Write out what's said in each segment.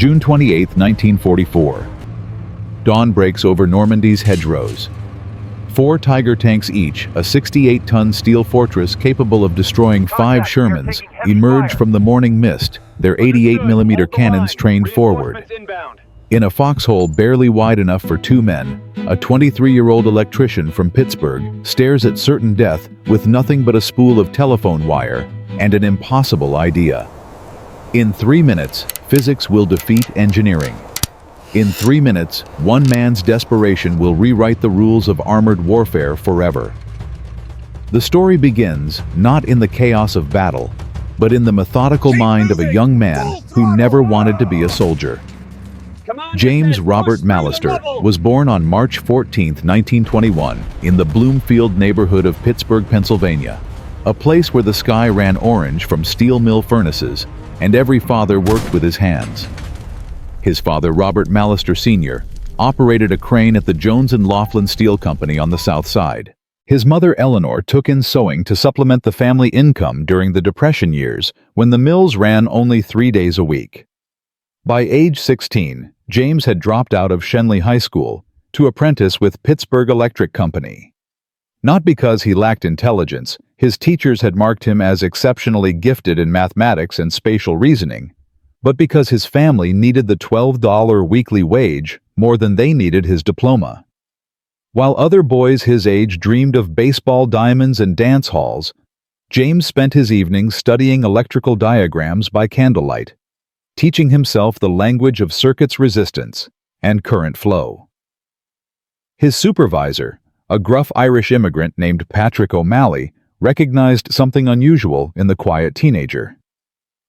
June 28, 1944. Dawn breaks over Normandy's hedgerows. 4 Tiger tanks each, a 68-ton steel fortress capable of destroying 5 Shermans, emerge from the morning mist, their 88mm cannons trained forward. In a foxhole barely wide enough for 2 men, a 23-year-old electrician from Pittsburgh stares at certain death with nothing but a spool of telephone wire and an impossible idea. In 3 minutes, physics will defeat engineering. In 3 minutes, one man's desperation will rewrite the rules of armored warfare forever. The story begins not in the chaos of battle, but in the methodical mind of a young man who never wanted to be a soldier. James Robert Mallister was born on March 14, 1921, in the Bloomfield neighborhood of Pittsburgh, Pennsylvania, a place where the sky ran orange from steel mill furnaces, and every father worked with his hands. His father, Robert Mallister Sr., operated a crane at the Jones & Laughlin Steel Company on the South Side. His mother, Eleanor, took in sewing to supplement the family income during the Depression years when the mills ran only 3 days a week. By age 16, James had dropped out of Shenley High School to apprentice with Pittsburgh Electric Company. Not because he lacked intelligence, his teachers had marked him as exceptionally gifted in mathematics and spatial reasoning, but because his family needed the $12 weekly wage more than they needed his diploma. While other boys his age dreamed of baseball diamonds and dance halls, James spent his evenings studying electrical diagrams by candlelight, teaching himself the language of circuits resistance and current flow. His supervisor, a gruff Irish immigrant named Patrick O'Malley, recognized something unusual in the quiet teenager.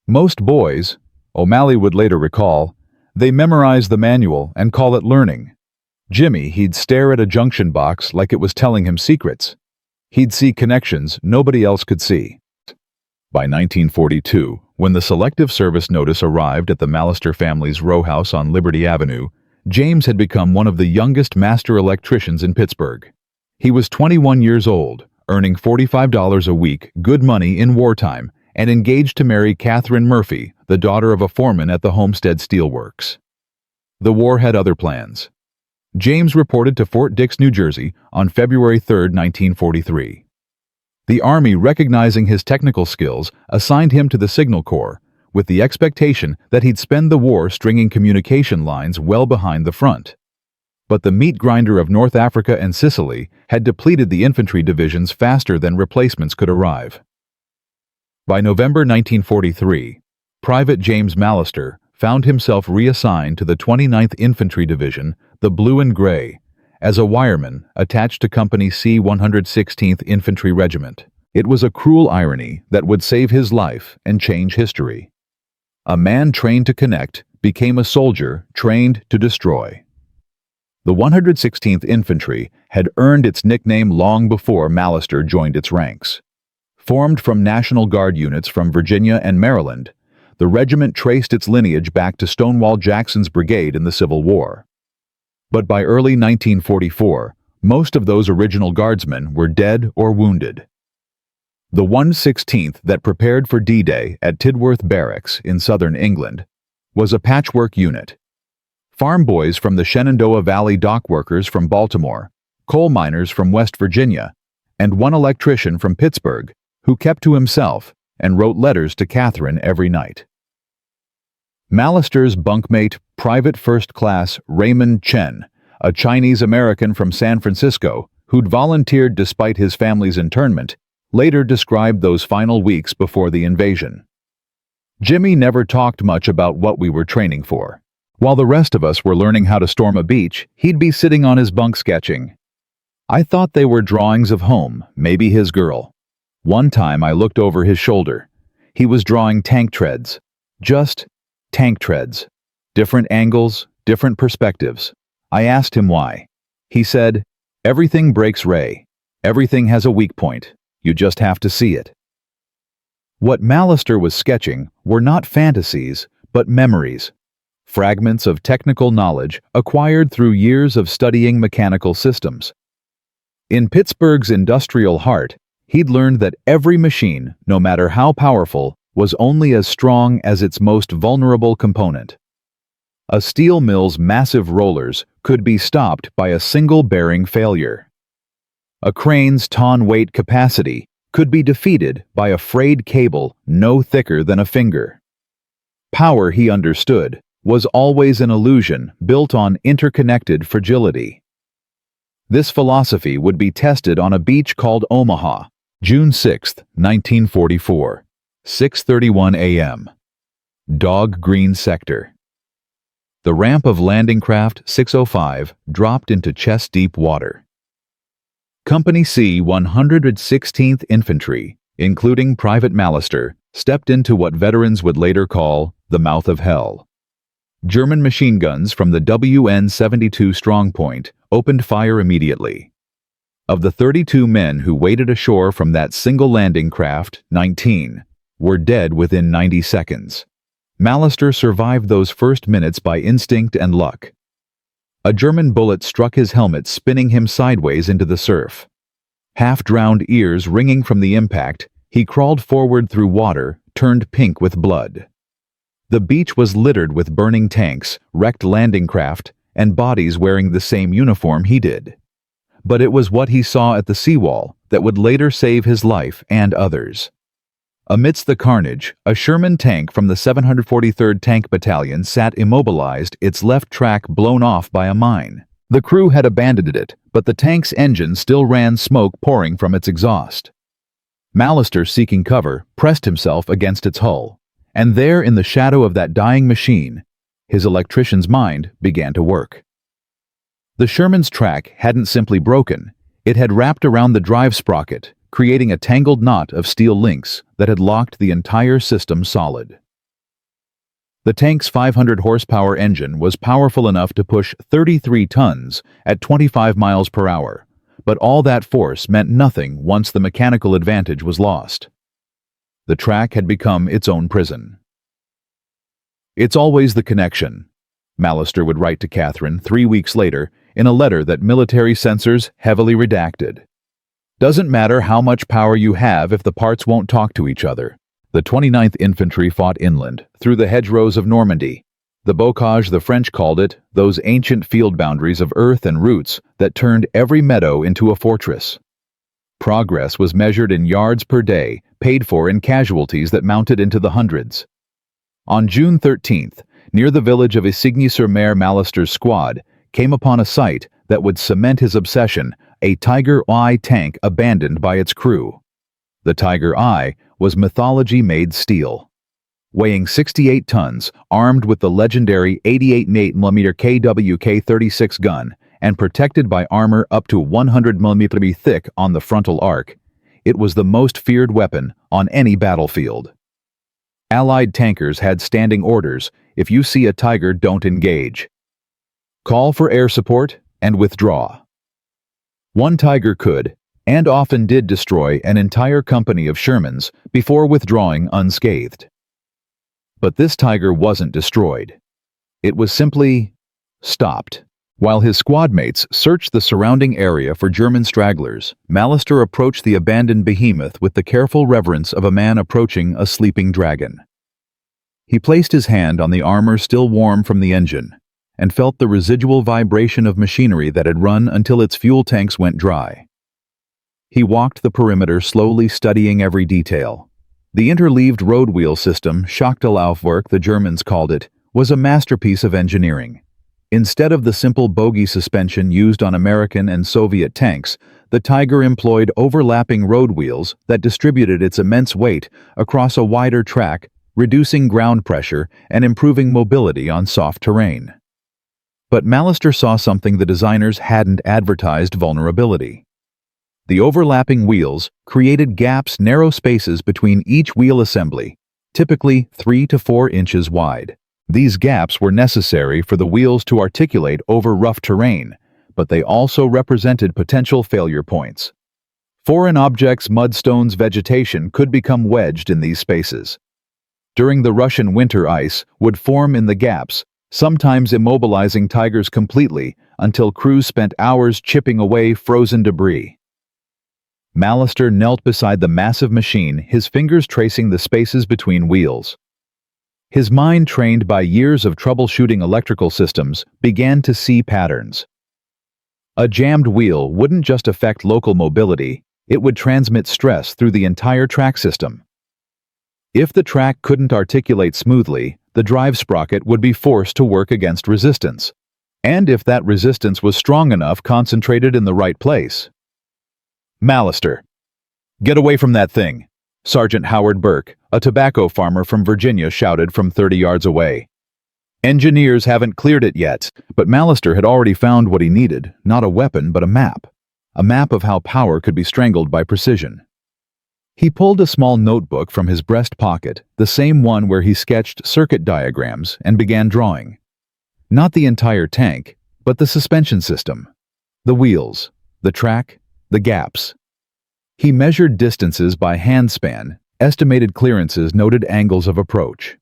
Most boys, O'Malley would later recall, they memorize the manual and call it learning. Jimmy, he'd stare at a junction box like it was telling him secrets. He'd see connections nobody else could see. By 1942, when the Selective Service notice arrived at the Mallister family's row house on Liberty Avenue, James had become one of the youngest master electricians in Pittsburgh. He was 21 years old, earning $45 a week, good money in wartime, and engaged to marry Catherine Murphy, the daughter of a foreman at the Homestead Steel Works. The war had other plans. James reported to Fort Dix, New Jersey, on February 3, 1943. The Army, recognizing his technical skills, assigned him to the Signal Corps, with the expectation that he'd spend the war stringing communication lines well behind the front. But the meat grinder of North Africa and Sicily had depleted the infantry divisions faster than replacements could arrive. By November 1943, Private James Mallister found himself reassigned to the 29th Infantry Division, the Blue and Gray, as a wireman attached to Company C 116th Infantry Regiment. It was a cruel irony that would save his life and change history. A man trained to connect became a soldier trained to destroy. The 116th Infantry had earned its nickname long before Mallister joined its ranks. Formed from National Guard units from Virginia and Maryland, the regiment traced its lineage back to Stonewall Jackson's brigade in the Civil War. But by early 1944, most of those original guardsmen were dead or wounded. The 116th that prepared for D-Day at Tidworth Barracks in southern England was a patchwork unit. Farm boys from the Shenandoah Valley dock workers from Baltimore, coal miners from West Virginia, and one electrician from Pittsburgh who kept to himself and wrote letters to Catherine every night. Mallister's bunkmate, Private First Class Raymond Chen, a Chinese-American from San Francisco who'd volunteered despite his family's internment, later described those final weeks before the invasion. Jimmy never talked much about what we were training for. While the rest of us were learning how to storm a beach, he'd be sitting on his bunk sketching. I thought they were drawings of home, maybe his girl. One time I looked over his shoulder. He was drawing tank treads. Just tank treads. Different angles, different perspectives. I asked him why. He said, "Everything breaks Ray. Everything has a weak point. You just have to see it." What Mallister was sketching were not fantasies, but memories. Fragments of technical knowledge acquired through years of studying mechanical systems. In Pittsburgh's industrial heart, he'd learned that every machine, no matter how powerful, was only as strong as its most vulnerable component. A steel mill's massive rollers could be stopped by a single bearing failure. A crane's ton-weight capacity could be defeated by a frayed cable no thicker than a finger. Power, he understood, was always an illusion built on interconnected fragility. This philosophy would be tested on a beach called Omaha, June 6, 1944, 6:31 a.m. Dog Green Sector. The ramp of Landing Craft 605 dropped into chest-deep water. Company C 116th Infantry, including Private Mallister, stepped into what veterans would later call the mouth of hell. German machine guns from the WN-72 Strongpoint opened fire immediately. Of the 32 men who waded ashore from that single landing craft, 19 were dead within 90 seconds. Mallister survived those first minutes by instinct and luck. A German bullet struck his helmet, spinning him sideways into the surf. Half-drowned, ears ringing from the impact, he crawled forward through water, turned pink with blood. The beach was littered with burning tanks, wrecked landing craft, and bodies wearing the same uniform he did. But it was what he saw at the seawall that would later save his life and others. Amidst the carnage, a Sherman tank from the 743rd Tank Battalion sat immobilized, its left track blown off by a mine. The crew had abandoned it, but the tank's engine still ran, smoke pouring from its exhaust. Mallister, seeking cover, pressed himself against its hull, and there in the shadow of that dying machine, his electrician's mind began to work. The Sherman's track hadn't simply broken, it had wrapped around the drive sprocket, creating a tangled knot of steel links that had locked the entire system solid. The tank's 500 horsepower engine was powerful enough to push 33 tons at 25 miles per hour, but all that force meant nothing once the mechanical advantage was lost. The track had become its own prison. "It's always the connection," Mallister would write to Catherine 3 weeks later in a letter that military censors heavily redacted. "Doesn't matter how much power you have if the parts won't talk to each other." The 29th Infantry fought inland, through the hedgerows of Normandy. The bocage, the French called it, those ancient field boundaries of earth and roots that turned every meadow into a fortress. Progress was measured in yards per day, paid for in casualties that mounted into the hundreds. On June 13th, near the village of Isigny-sur-Mer, Mallister's squad came upon a sight that would cement his obsession: a Tiger I tank abandoned by its crew. The Tiger I was mythology-made steel. Weighing 68 tons, armed with the legendary 88.8mm KWK-36 gun, and protected by armor up to 100mm thick on the frontal arc, it was the most feared weapon on any battlefield. Allied tankers had standing orders: if you see a Tiger, don't engage. Call for air support and withdraw. One Tiger could, and often did, destroy an entire company of Shermans before withdrawing unscathed. But this Tiger wasn't destroyed. It was simply stopped. While his squadmates searched the surrounding area for German stragglers, Mallister approached the abandoned behemoth with the careful reverence of a man approaching a sleeping dragon. He placed his hand on the armor still warm from the engine, and felt the residual vibration of machinery that had run until its fuel tanks went dry. He walked the perimeter, slowly studying every detail. The interleaved road wheel system, Schachtel-Laufwerk the Germans called it, was a masterpiece of engineering. Instead of the simple bogie suspension used on American and Soviet tanks, the Tiger employed overlapping road wheels that distributed its immense weight across a wider track, reducing ground pressure and improving mobility on soft terrain. But Mallister saw something the designers hadn't advertised: vulnerability. The overlapping wheels created gaps, narrow spaces between each wheel assembly, typically 3 to 4 inches wide. These gaps were necessary for the wheels to articulate over rough terrain, but they also represented potential failure points. Foreign objects, mudstones, vegetation could become wedged in these spaces. During the Russian winter, ice would form in the gaps, sometimes immobilizing Tigers completely until crews spent hours chipping away frozen debris. Mallister knelt beside the massive machine, his fingers tracing the spaces between wheels. His mind, trained by years of troubleshooting electrical systems, began to see patterns. A jammed wheel wouldn't just affect local mobility, it would transmit stress through the entire track system. If the track couldn't articulate smoothly, the drive sprocket would be forced to work against resistance. And if that resistance was strong enough, concentrated in the right place. "Mallister, get away from that thing!" Sergeant Howard Burke, a tobacco farmer from Virginia, shouted from 30 yards away. Engineers haven't cleared it yet, but Mallister had already found what he needed, not a weapon but a map of how power could be strangled by precision. He pulled a small notebook from his breast pocket, the same one where he sketched circuit diagrams, and began drawing. Not the entire tank, but the suspension system, the wheels, the track, the gaps. He measured distances by handspan, estimated clearances, noted angles of approach.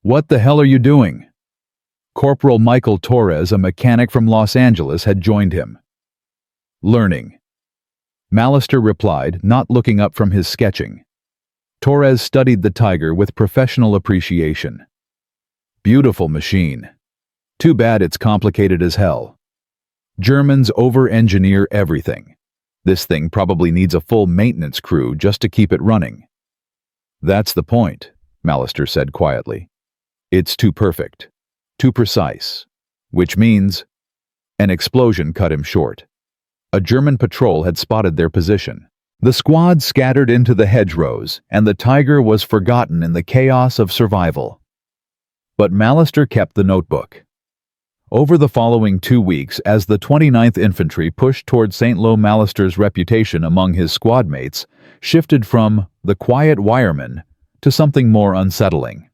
"What the hell are you doing?" Corporal Michael Torres, a mechanic from Los Angeles, had joined him. "Learning," Mallister replied, not looking up from his sketching. Torres studied the Tiger with professional appreciation. "Beautiful machine. Too bad it's complicated as hell. Germans over-engineer everything. This thing probably needs a full maintenance crew just to keep it running." "That's the point," Mallister said quietly. "It's too perfect, too precise, which means—" An explosion cut him short. A German patrol had spotted their position. The squad scattered into the hedgerows, and the Tiger was forgotten in the chaos of survival. But Mallister kept the notebook. Over the following 2 weeks, as the 29th Infantry pushed toward St. Lo, Mallister's reputation among his squad mates shifted from the quiet wireman to something more unsettling.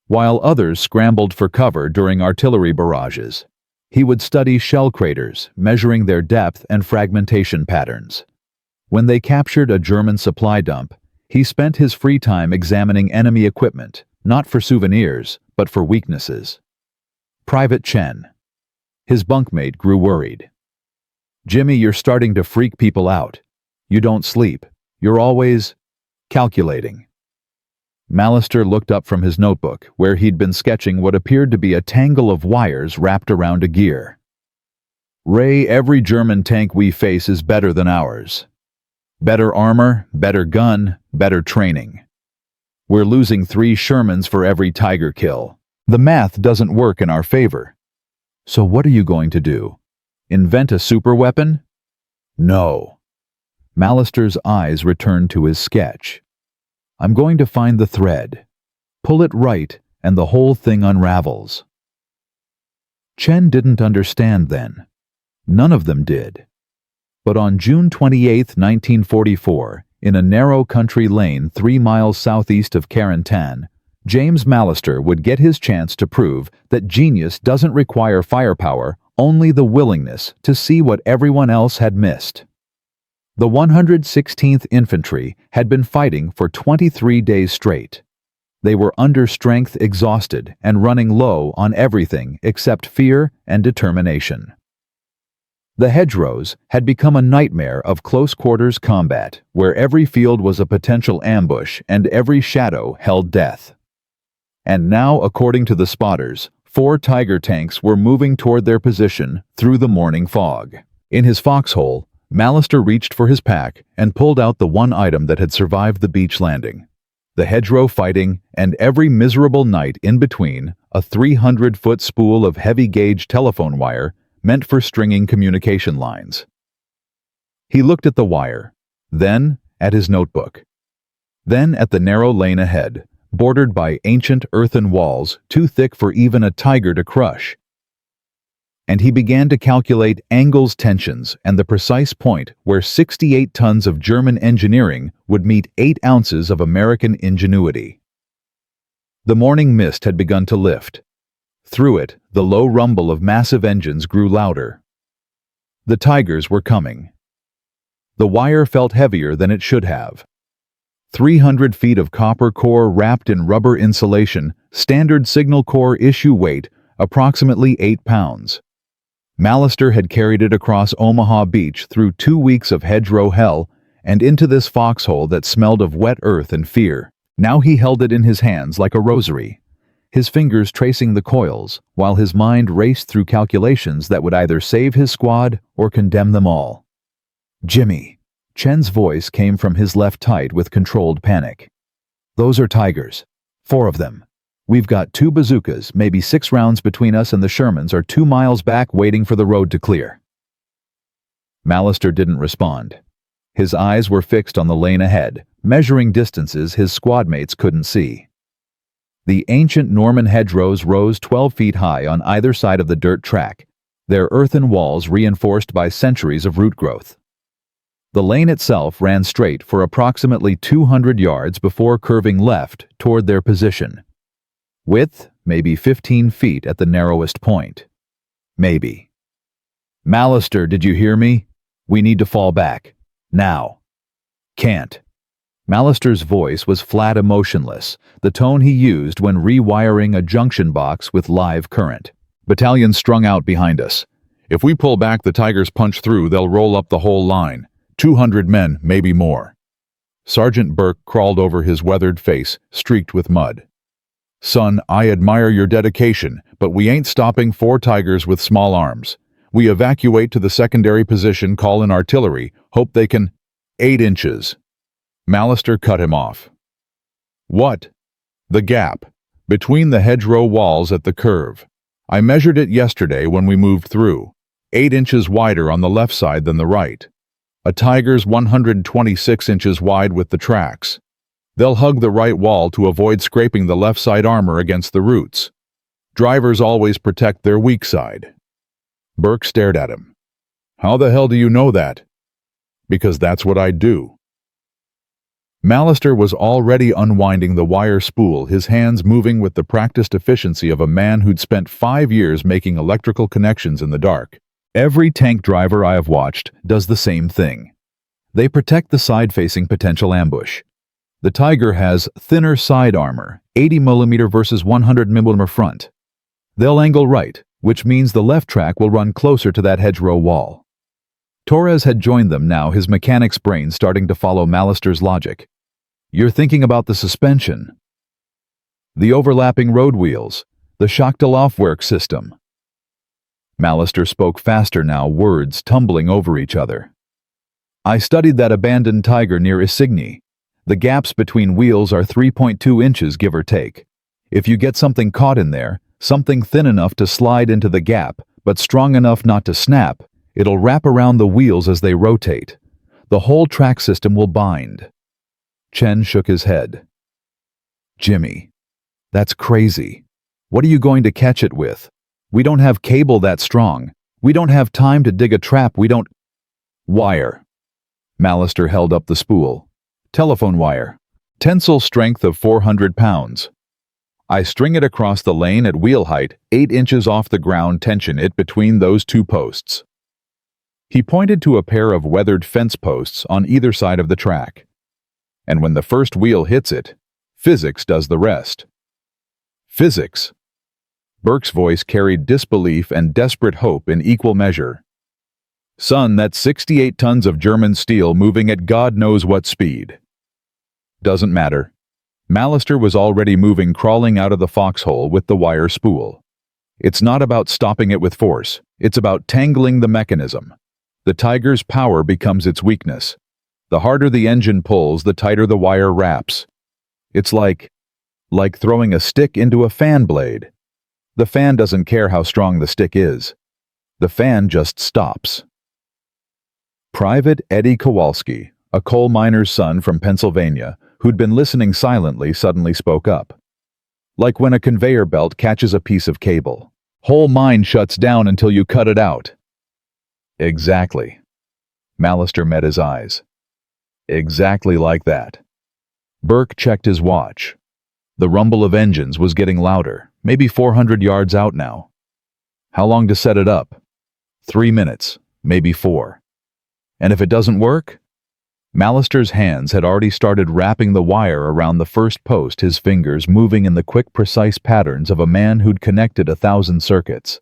While others scrambled for cover during artillery barrages, he would study shell craters, measuring their depth and fragmentation patterns. When they captured a German supply dump, he spent his free time examining enemy equipment, not for souvenirs, but for weaknesses. Private Chen, his bunkmate, grew worried. "Jimmy, you're starting to freak people out. You don't sleep. You're always calculating." Mallister looked up from his notebook, where he'd been sketching what appeared to be a tangle of wires wrapped around a gear. "Ray, every German tank we face is better than ours. Better armor, better gun, better training. We're losing 3 Shermans for every Tiger kill. The math doesn't work in our favor. So what are you going to do? Invent a superweapon?" "No." Mallister's eyes returned to his sketch. "I'm going to find the thread. Pull it right, and the whole thing unravels." Chen didn't understand then. None of them did. But on June 28, 1944, in a narrow country lane 3 miles southeast of Carentan, James Mallister would get his chance to prove that genius doesn't require firepower, only the willingness to see what everyone else had missed. The 116th Infantry had been fighting for 23 days straight. They were under strength, exhausted, and running low on everything except fear and determination. The hedgerows had become a nightmare of close-quarters combat, where every field was a potential ambush and every shadow held death. And now, according to the spotters, 4 Tiger tanks were moving toward their position through the morning fog. In his foxhole, Mallister reached for his pack and pulled out the one item that had survived the beach landing. The hedgerow fighting, and every miserable night in between, a 300-foot spool of heavy-gauge telephone wire meant for stringing communication lines. He looked at the wire, then at his notebook, then at the narrow lane ahead, bordered by ancient earthen walls too thick for even a tiger to crush. And he began to calculate angles, tensions, and the precise point where 68 tons of German engineering would meet 8 ounces of American ingenuity. The morning mist had begun to lift. Through it, the low rumble of massive engines grew louder. The Tigers were coming. The wire felt heavier than it should have. 300 feet of copper core wrapped in rubber insulation, standard signal core issue weight, approximately 8 pounds. Mallister had carried it across Omaha Beach through 2 weeks of hedgerow hell and into this foxhole that smelled of wet earth and fear. Now he held it in his hands like a rosary, his fingers tracing the coils, while his mind raced through calculations that would either save his squad or condemn them all. "Jimmy." Chen's voice came from his left tight with controlled panic. "Those are Tigers. 4 of them. We've got 2 bazookas, maybe 6 rounds between us, and the Shermans are 2 miles back waiting for the road to clear." Mallister didn't respond. His eyes were fixed on the lane ahead, measuring distances his squadmates couldn't see. The ancient Norman hedgerows rose 12 feet high on either side of the dirt track, their earthen walls reinforced by centuries of root growth. The lane itself ran straight for approximately 200 yards before curving left toward their position. Width, maybe 15 feet at the narrowest point. Maybe. "Mallister, did you hear me? We need to fall back. Now." "Can't." Mallister's voice was flat emotionless, the tone he used when rewiring a junction box with live current. "Battalions strung out behind us. If we pull back, the Tigers punch through, they'll roll up the whole line. 200 men, maybe more." Sergeant Burke crawled over his weathered face, streaked with mud. "Son, I admire your dedication, but we ain't stopping 4 Tigers with small arms. We evacuate to the secondary position, call in artillery, hope they can—" 8 inches. Mallister cut him off. "What?" "The gap. Between the hedgerow walls at the curve. I measured it yesterday when we moved through. 8 inches wider on the left side than the right. A Tiger's 126 inches wide with the tracks. They'll hug the right wall to avoid scraping the left side armor against the roots. Drivers always protect their weak side." Burke stared at him. "How the hell do you know that?" "Because that's what I do." Mallister was already unwinding the wire spool, his hands moving with the practiced efficiency of a man who'd spent 5 years making electrical connections in the dark. "Every tank driver I have watched does the same thing. They protect the side-facing potential ambush. The Tiger has thinner side armor, 80mm versus 100mm front. They'll angle right, which means the left track will run closer to that hedgerow wall." Torres had joined them now, his mechanic's brain starting to follow Mallister's logic. "You're thinking about the suspension, the overlapping road wheels, the Schachtel-Laufwerk system." Mallister spoke faster now, words tumbling over each other. "I studied that abandoned Tiger near Isigny. The gaps between wheels are 3.2 inches, give or take. If you get something caught in there, something thin enough to slide into the gap, but strong enough not to snap, it'll wrap around the wheels as they rotate. The whole track system will bind." Chen shook his head. "Jimmy, that's crazy. What are you going to catch it with? We don't have cable that strong. We don't have time to dig a trap. We don't—" "Wire." Mallister held up the spool. "Telephone wire. Tensile strength of 400 pounds. I string it across the lane at wheel height, 8 inches off the ground, tension it between those 2 posts." He pointed to a pair of weathered fence posts on either side of the track. "And when the first wheel hits it, physics does the rest." "Physics?" Burke's voice carried disbelief and desperate hope in equal measure. "Son, that's 68 tons of German steel moving at God knows what speed." "Doesn't matter." Mallister was already moving, crawling out of the foxhole with the wire spool. "It's not about stopping it with force. It's about tangling the mechanism. The Tiger's power becomes its weakness. The harder the engine pulls, the tighter the wire wraps. It's like throwing a stick into a fan blade. The fan doesn't care how strong the stick is. The fan just stops." Private Eddie Kowalski, a coal miner's son from Pennsylvania, who'd been listening silently, suddenly spoke up. "Like when a conveyor belt catches a piece of cable. Whole mine shuts down until you cut it out." "Exactly." Mallister met his eyes. "Exactly like that." Burke checked his watch. The rumble of engines was getting louder, maybe 400 yards out now. "How long to set it up?" 3 minutes, maybe 4. "And if it doesn't work?" Mallister's hands had already started wrapping the wire around the first post, his fingers moving in the quick, precise patterns of a man who'd connected 1,000 circuits.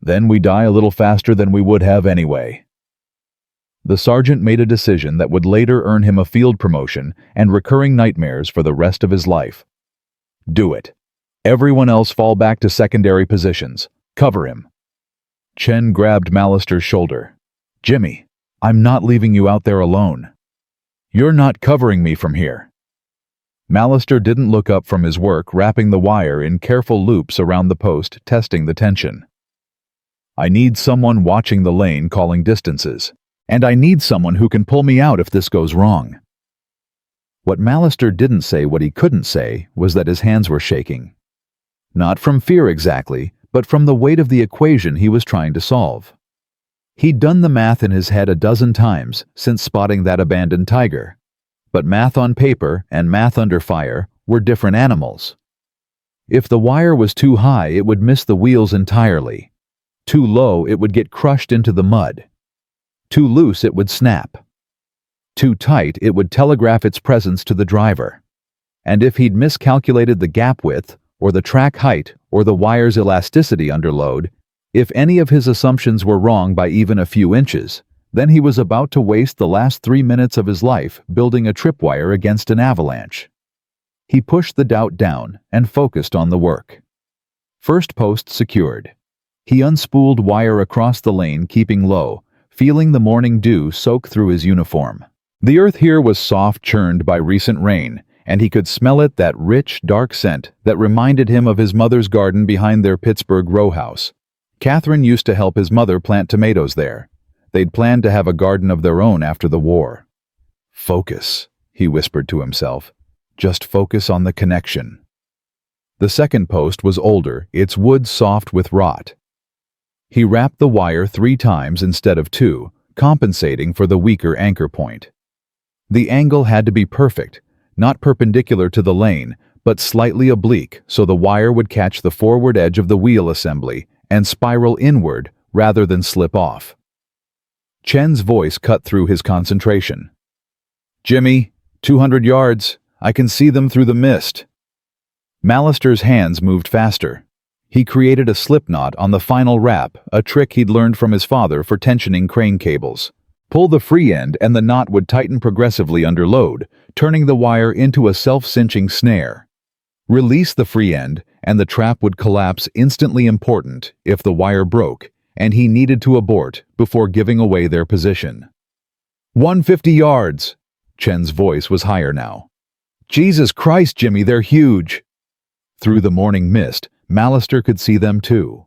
"Then we die a little faster than we would have anyway." The sergeant made a decision that would later earn him a field promotion and recurring nightmares for the rest of his life. Do it. Everyone else fall back to secondary positions. Cover him. Chen grabbed Mallister's shoulder. Jimmy, I'm not leaving you out there alone. You're not covering me from here. Mallister didn't look up from his work, wrapping the wire in careful loops around the post, testing the tension. I need someone watching the lane, calling distances. And I need someone who can pull me out if this goes wrong. What Mallister didn't say, what he couldn't say, was that his hands were shaking. Not from fear exactly, but from the weight of the equation he was trying to solve. He'd done the math in his head a dozen times since spotting that abandoned tiger. But math on paper and math under fire were different animals. If the wire was too high, it would miss the wheels entirely. Too low, it would get crushed into the mud. Too loose, it would snap. Too tight, it would telegraph its presence to the driver. And if he'd miscalculated the gap width, or the track height, or the wire's elasticity under load, if any of his assumptions were wrong by even a few inches, then he was about to waste the last 3 minutes of his life building a tripwire against an avalanche. He pushed the doubt down and focused on the work. First post secured. He unspooled wire across the lane, keeping low, feeling the morning dew soak through his uniform. The earth here was soft, churned by recent rain, and he could smell it, that rich, dark scent that reminded him of his mother's garden behind their Pittsburgh row house. Catherine used to help his mother plant tomatoes there. They'd planned to have a garden of their own after the war. Focus, he whispered to himself. Just focus on the connection. The second post was older, its wood soft with rot. He wrapped the wire 3 times instead of 2, compensating for the weaker anchor point. The angle had to be perfect, not perpendicular to the lane, but slightly oblique so the wire would catch the forward edge of the wheel assembly and spiral inward rather than slip off. Chen's voice cut through his concentration. Jimmy, 200 yards. I can see them through the mist. Mallister's hands moved faster. He created a slip knot on the final wrap, a trick he'd learned from his father for tensioning crane cables. Pull the free end and the knot would tighten progressively under load, turning the wire into a self-cinching snare. Release the free end, and the trap would collapse, instantly important if the wire broke, and he needed to abort before giving away their position. 150 yards! Chen's voice was higher now. Jesus Christ, Jimmy, they're huge! Through the morning mist, Mallister could see them too.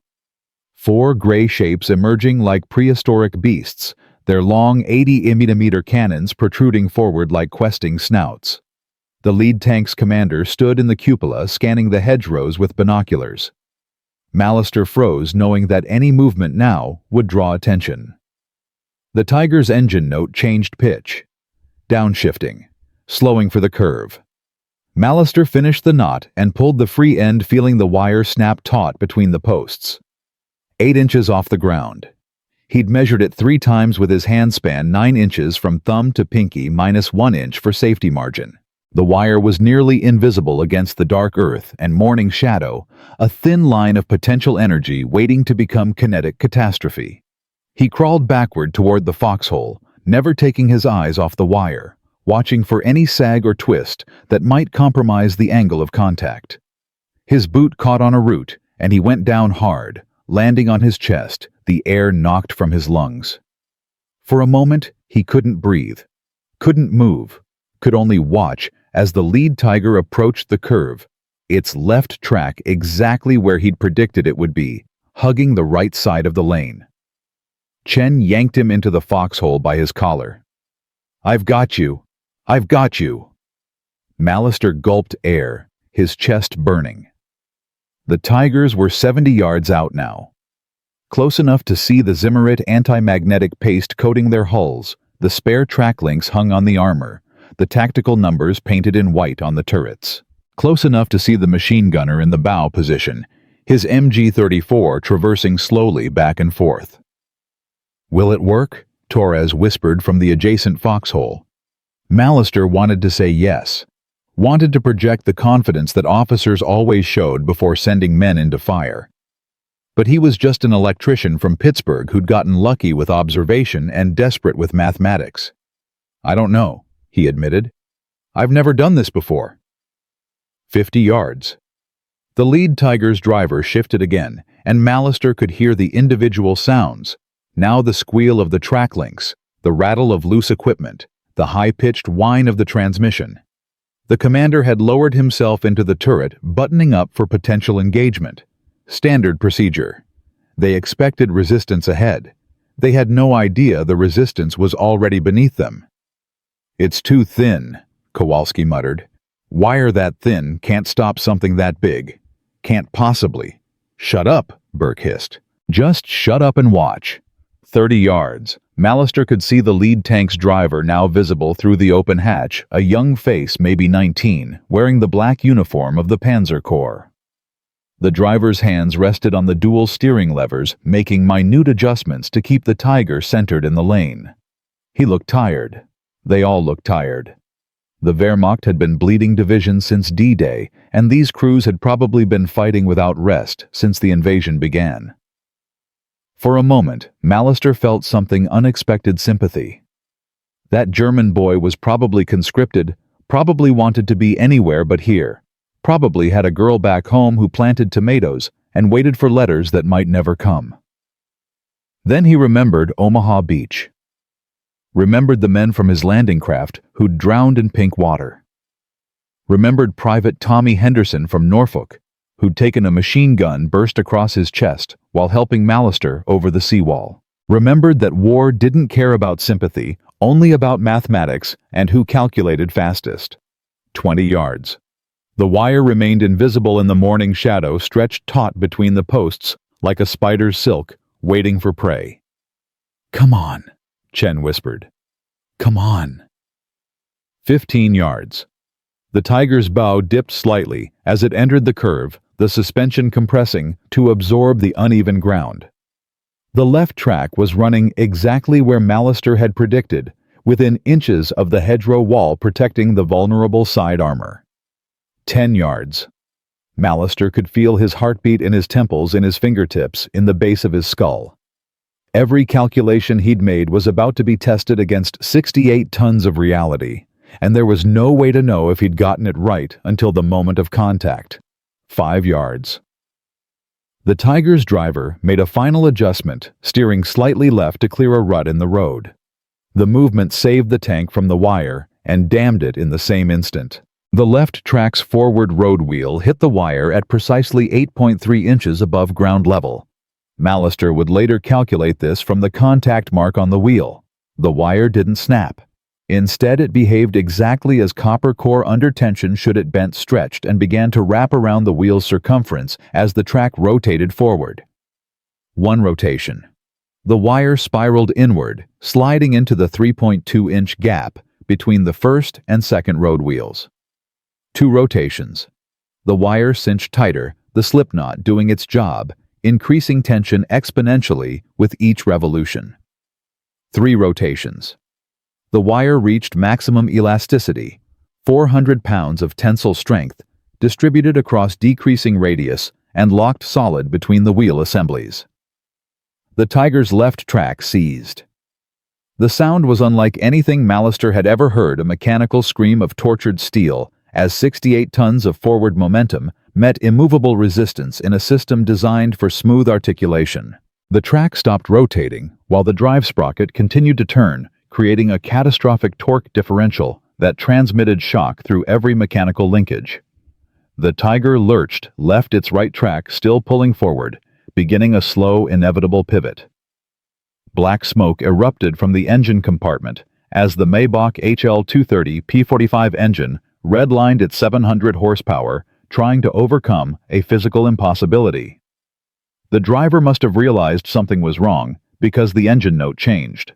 4 gray shapes emerging like prehistoric beasts, their long 80mm cannons protruding forward like questing snouts. The lead tank's commander stood in the cupola scanning the hedgerows with binoculars. Mallister froze, knowing that any movement now would draw attention. The Tiger's engine note changed pitch. Downshifting, slowing for the curve. Mallister finished the knot and pulled the free end, feeling the wire snap taut between the posts. 8 inches off the ground. He'd measured it 3 times with his handspan, 9 inches from thumb to pinky minus 1 inch for safety margin. The wire was nearly invisible against the dark earth and morning shadow, a thin line of potential energy waiting to become kinetic catastrophe. He crawled backward toward the foxhole, never taking his eyes off the wire, watching for any sag or twist that might compromise the angle of contact. His boot caught on a root, and he went down hard, landing on his chest, the air knocked from his lungs. For a moment, he couldn't breathe, couldn't move, could only watch as the lead Tiger approached the curve, its left track exactly where he'd predicted it would be, hugging the right side of the lane. Chen yanked him into the foxhole by his collar. "I've got you. I've got you." Mallister gulped air, his chest burning. The Tigers were 70 yards out now. Close enough to see the Zimmerit anti-magnetic paste coating their hulls, the spare track links hung on the armor, the tactical numbers painted in white on the turrets. Close enough to see the machine gunner in the bow position, his MG-34 traversing slowly back and forth. "Will it work?" Torres whispered from the adjacent foxhole. Mallister wanted to say yes, wanted to project the confidence that officers always showed before sending men into fire. But he was just an electrician from Pittsburgh who'd gotten lucky with observation and desperate with mathematics. "I don't know," he admitted. "I've never done this before." 50 yards. The lead Tiger's driver shifted again, and Mallister could hear the individual sounds. Now the squeal of the track links, the rattle of loose equipment, the high-pitched whine of the transmission. The commander had lowered himself into the turret, buttoning up for potential engagement. Standard procedure. They expected resistance ahead. They had no idea the resistance was already beneath them. "It's too thin," Kowalski muttered. "Wire that thin can't stop something that big. Can't possibly." "Shut up," Burke hissed. "Just shut up and watch." 30 yards. Mallister could see the lead tank's driver now visible through the open hatch, a young face, maybe 19, wearing the black uniform of the Panzer Corps. The driver's hands rested on the dual steering levers, making minute adjustments to keep the Tiger centered in the lane. He looked tired. They all looked tired. The Wehrmacht had been bleeding divisions since D-Day, and these crews had probably been fighting without rest since the invasion began. For a moment, Mallister felt something unexpected sympathy. That German boy was probably conscripted, probably wanted to be anywhere but here, probably had a girl back home who planted tomatoes and waited for letters that might never come. Then he remembered Omaha Beach. Remembered the men from his landing craft who'd drowned in pink water. Remembered Private Tommy Henderson from Norfolk, who'd taken a machine gun burst across his chest while helping Mallister over the seawall. Remembered that war didn't care about sympathy, only about mathematics and who calculated fastest. 20 yards. The wire remained invisible in the morning shadow, stretched taut between the posts like a spider's silk, waiting for prey. "Come on," Chen whispered. "Come on." 15 yards. The Tiger's bow dipped slightly as it entered the curve, the suspension compressing to absorb the uneven ground. The left track was running exactly where Mallister had predicted, within inches of the hedgerow wall protecting the vulnerable side armor. 10 yards. Mallister could feel his heartbeat in his temples, in his fingertips, in the base of his skull. Every calculation he'd made was about to be tested against 68 tons of reality, and there was no way to know if he'd gotten it right until the moment of contact. 5 yards. The Tiger's driver made a final adjustment, steering slightly left to clear a rut in the road. The movement saved the tank from the wire and damned it in the same instant. The left track's forward road wheel hit the wire at precisely 8.3 inches above ground level. Mallister would later calculate this from the contact mark on the wheel. The wire didn't snap. Instead, it behaved exactly as copper core under tension should. It bent, stretched, and began to wrap around the wheel's circumference as the track rotated forward. 1 rotation. The wire spiraled inward, sliding into the 3.2-inch gap between the first and second road wheels. 2 rotations. The wire cinched tighter, the slipknot doing its job, increasing tension exponentially with each revolution. 3 rotations. The wire reached maximum elasticity, 400 pounds of tensile strength, distributed across decreasing radius and locked solid between the wheel assemblies. The Tiger's left track seized. The sound was unlike anything Mallister had ever heard, a mechanical scream of tortured steel, as 68 tons of forward momentum met immovable resistance in a system designed for smooth articulation. The track stopped rotating while the drive sprocket continued to turn, creating a catastrophic torque differential that transmitted shock through every mechanical linkage. The Tiger lurched, left its right track still pulling forward, beginning a slow, inevitable pivot. Black smoke erupted from the engine compartment as the Maybach HL230 P45 engine redlined its 700 horsepower, trying to overcome a physical impossibility. The driver must have realized something was wrong because the engine note changed,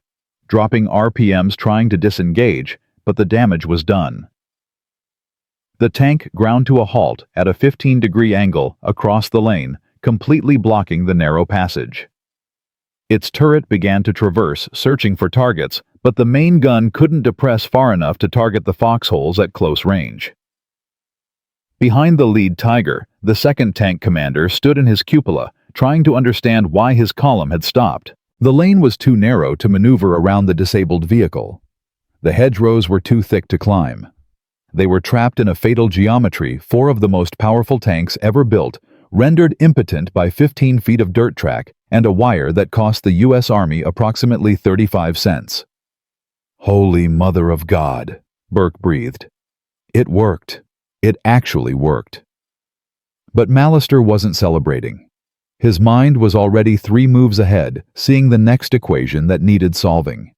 dropping RPMs trying to disengage, but the damage was done. The tank ground to a halt at a 15-degree angle across the lane, completely blocking the narrow passage. Its turret began to traverse, searching for targets, but the main gun couldn't depress far enough to target the foxholes at close range. Behind the lead Tiger, the second tank commander stood in his cupola, trying to understand why his column had stopped. The lane was too narrow to maneuver around the disabled vehicle. The hedgerows were too thick to climb. They were trapped in a fatal geometry, four of the most powerful tanks ever built, rendered impotent by 15 feet of dirt track and a wire that cost the U.S. Army approximately 35 cents. "Holy Mother of God," Burke breathed. It worked. It actually worked. But Mallister wasn't celebrating. His mind was already 3 moves ahead, seeing the next equation that needed solving.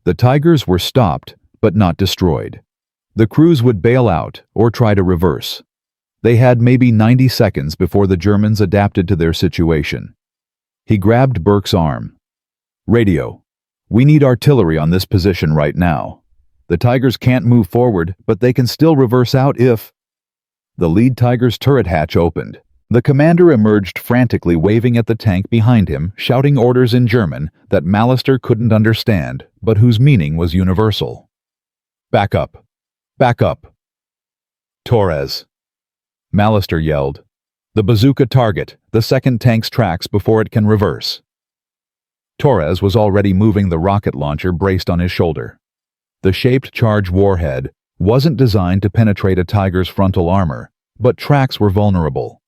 The Tigers were stopped, but not destroyed. The crews would bail out or try to reverse. They had maybe 90 seconds before the Germans adapted to their situation. He grabbed Burke's arm. "Radio. We need artillery on this position right now. The Tigers can't move forward, but they can still reverse out if..." The lead Tiger's turret hatch opened. The commander emerged frantically, waving at the tank behind him, shouting orders in German that Mallister couldn't understand, but whose meaning was universal. "Back up! Back up! Torres!" Mallister yelled. "The bazooka target the second tank's tracks before it can reverse." Torres was already moving the rocket launcher braced on his shoulder. The shaped charge warhead wasn't designed to penetrate a Tiger's frontal armor, but tracks were vulnerable.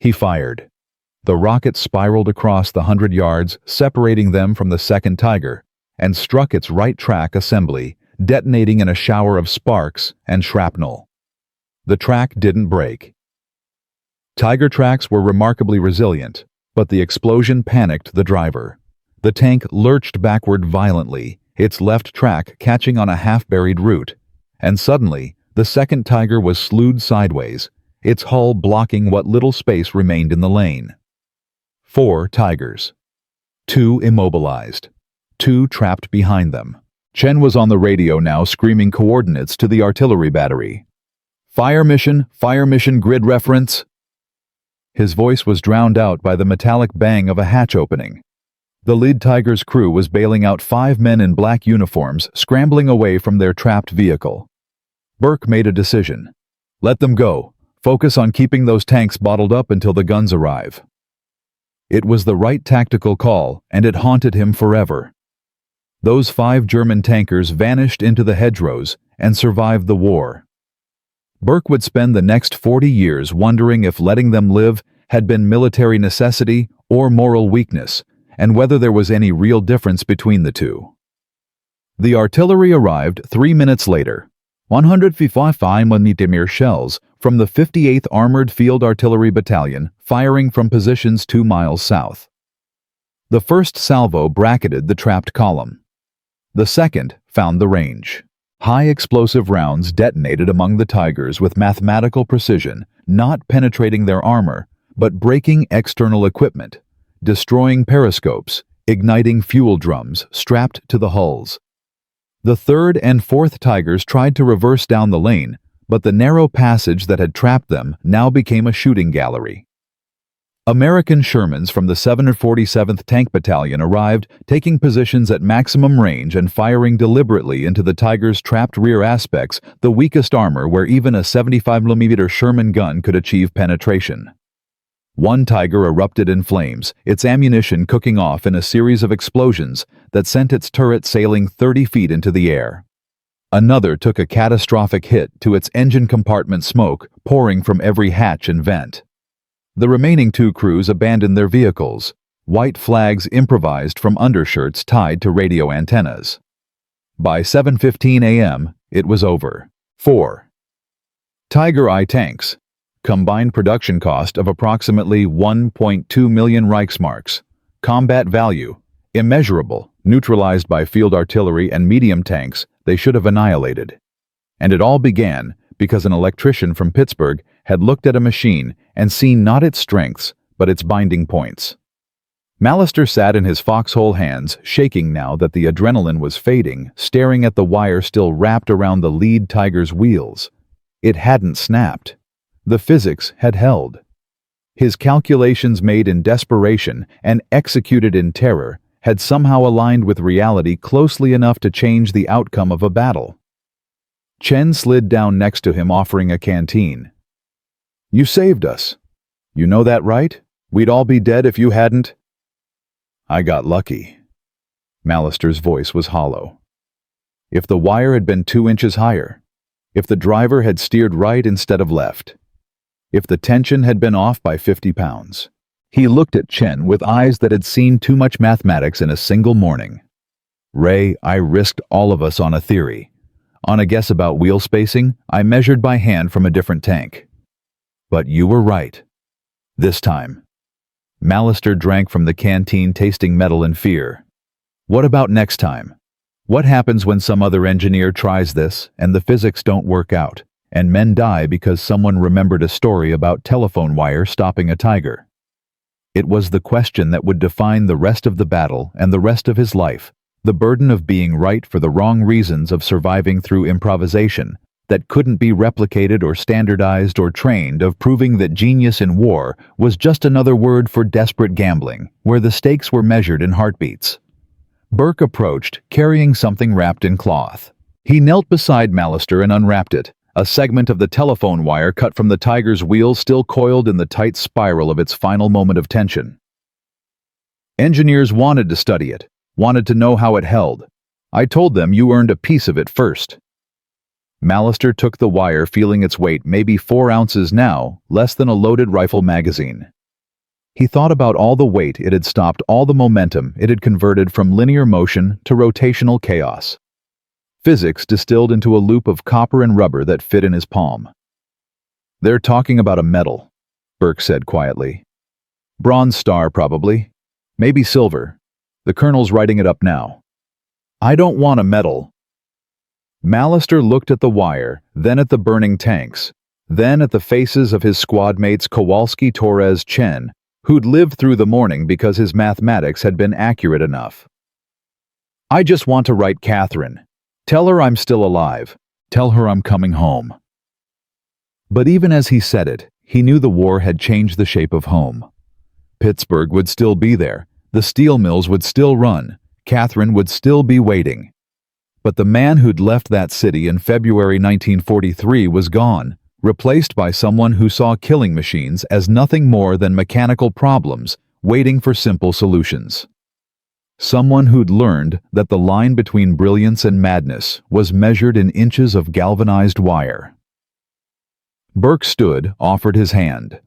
He fired. The rocket spiraled across the 100 yards, separating them from the second Tiger, and struck its right track assembly, detonating in a shower of sparks and shrapnel. The track didn't break. Tiger tracks were remarkably resilient, but the explosion panicked the driver. The tank lurched backward violently, its left track catching on a half-buried root, and suddenly, the second Tiger was slewed sideways, its hull blocking what little space remained in the lane. 4 Tigers. 2 immobilized. 2 trapped behind them. Chen was on the radio now, screaming coordinates to the artillery battery. Fire mission, grid reference." His voice was drowned out by the metallic bang of a hatch opening. The lead Tiger's crew was bailing out 5 men in black uniforms, scrambling away from their trapped vehicle. Burke made a decision. "Let them go. Focus on keeping those tanks bottled up until the guns arrive." It was the right tactical call, and it haunted him forever. Those 5 German tankers vanished into the hedgerows and survived the war. Burke would spend the next 40 years wondering if letting them live had been military necessity or moral weakness, and whether there was any real difference between the two. The artillery arrived 3 minutes later. 155mm shells from the 58th Armored Field Artillery Battalion, firing from positions 2 miles south. The first salvo bracketed the trapped column. The second found the range. High explosive rounds detonated among the Tigers with mathematical precision, not penetrating their armor, but breaking external equipment, destroying periscopes, igniting fuel drums strapped to the hulls. The third and fourth Tigers tried to reverse down the lane, but the narrow passage that had trapped them now became a shooting gallery. American Shermans from the 747th Tank Battalion arrived, taking positions at maximum range and firing deliberately into the Tigers' trapped rear aspects, the weakest armor where even a 75mm Sherman gun could achieve penetration. One Tiger erupted in flames, its ammunition cooking off in a series of explosions that sent its turret sailing 30 feet into the air. Another took a catastrophic hit to its engine compartment, smoke pouring from every hatch and vent. The remaining 2 crews abandoned their vehicles, white flags improvised from undershirts tied to radio antennas. By 7:15 a.m., it was over. 4. Tiger I tanks. Combined production cost of approximately 1.2 million Reichsmarks. Combat value, immeasurable, neutralized by field artillery and medium tanks they should have annihilated. And it all began because an electrician from Pittsburgh had looked at a machine and seen not its strengths, but its binding points. Mallister sat in his foxhole hands, shaking now that the adrenaline was fading, staring at the wire still wrapped around the lead Tiger's wheels. It hadn't snapped. The physics had held. His calculations made in desperation and executed in terror had somehow aligned with reality closely enough to change the outcome of a battle. Chen slid down next to him, offering a canteen. "You saved us. You know that, right? We'd all be dead if you hadn't." "I got lucky." Mallister's voice was hollow. "If the wire had been 2 inches higher, if the driver had steered right instead of left, if the tension had been off by 50 pounds. He looked at Chen with eyes that had seen too much mathematics in a single morning. "Ray, I risked all of us on a theory. On a guess about wheel spacing, I measured by hand from a different tank. But you were right. This time." Mallister drank from the canteen, tasting metal and fear. "What about next time? What happens when some other engineer tries this and the physics don't work out, and men die because someone remembered a story about telephone wire stopping a tiger?" It was the question that would define the rest of the battle and the rest of his life, the burden of being right for the wrong reasons, of surviving through improvisation that couldn't be replicated or standardized or trained, of proving that genius in war was just another word for desperate gambling, where the stakes were measured in heartbeats. Burke approached, carrying something wrapped in cloth. He knelt beside Mallister and unwrapped it, a segment of the telephone wire cut from the tiger's wheel still coiled in the tight spiral of its final moment of tension. "Engineers wanted to study it, wanted to know how it held. I told them you earned a piece of it first." Mallister took the wire, feeling its weight, maybe 4 ounces now, less than a loaded rifle magazine. He thought about all the weight it had stopped, all the momentum it had converted from linear motion to rotational chaos. Physics distilled into a loop of copper and rubber that fit in his palm. "They're talking about a medal," Burke said quietly. "Bronze star, probably. Maybe silver. The colonel's writing it up now." "I don't want a medal." Mallister looked at the wire, then at the burning tanks, then at the faces of his squad mates Kowalski, Torres, Chen, who'd lived through the morning because his mathematics had been accurate enough. "I just want to write Catherine. Tell her I'm still alive. Tell her I'm coming home." But even as he said it, he knew the war had changed the shape of home. Pittsburgh would still be there. The steel mills would still run. Catherine would still be waiting. But the man who'd left that city in February 1943 was gone, replaced by someone who saw killing machines as nothing more than mechanical problems waiting for simple solutions. Someone who'd learned that the line between brilliance and madness was measured in inches of galvanized wire. Burke stood, offered his hand.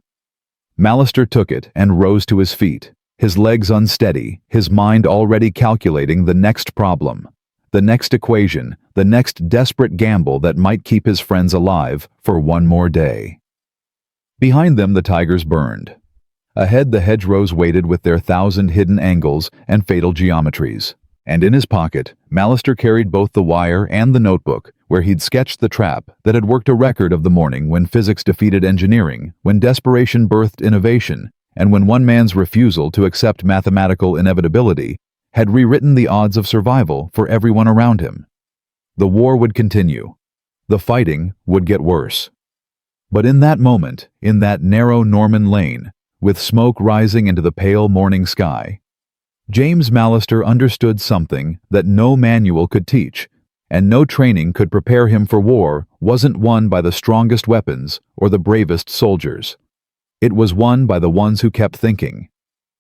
Mallister took it and rose to his feet, his legs unsteady, his mind already calculating the next problem, the next equation, the next desperate gamble that might keep his friends alive for one more day. Behind them the tigers burned. Ahead the hedgerows waited with their 1,000 hidden angles and fatal geometries. And in his pocket, Mallister carried both the wire and the notebook, where he'd sketched the trap that had worked, a record of the morning when physics defeated engineering, when desperation birthed innovation, and when one man's refusal to accept mathematical inevitability had rewritten the odds of survival for everyone around him. The war would continue. The fighting would get worse. But in that moment, in that narrow Norman lane, with smoke rising into the pale morning sky, James Mallister understood something that no manual could teach, and no training could prepare him for. War wasn't won by the strongest weapons or the bravest soldiers. It was won by the ones who kept thinking.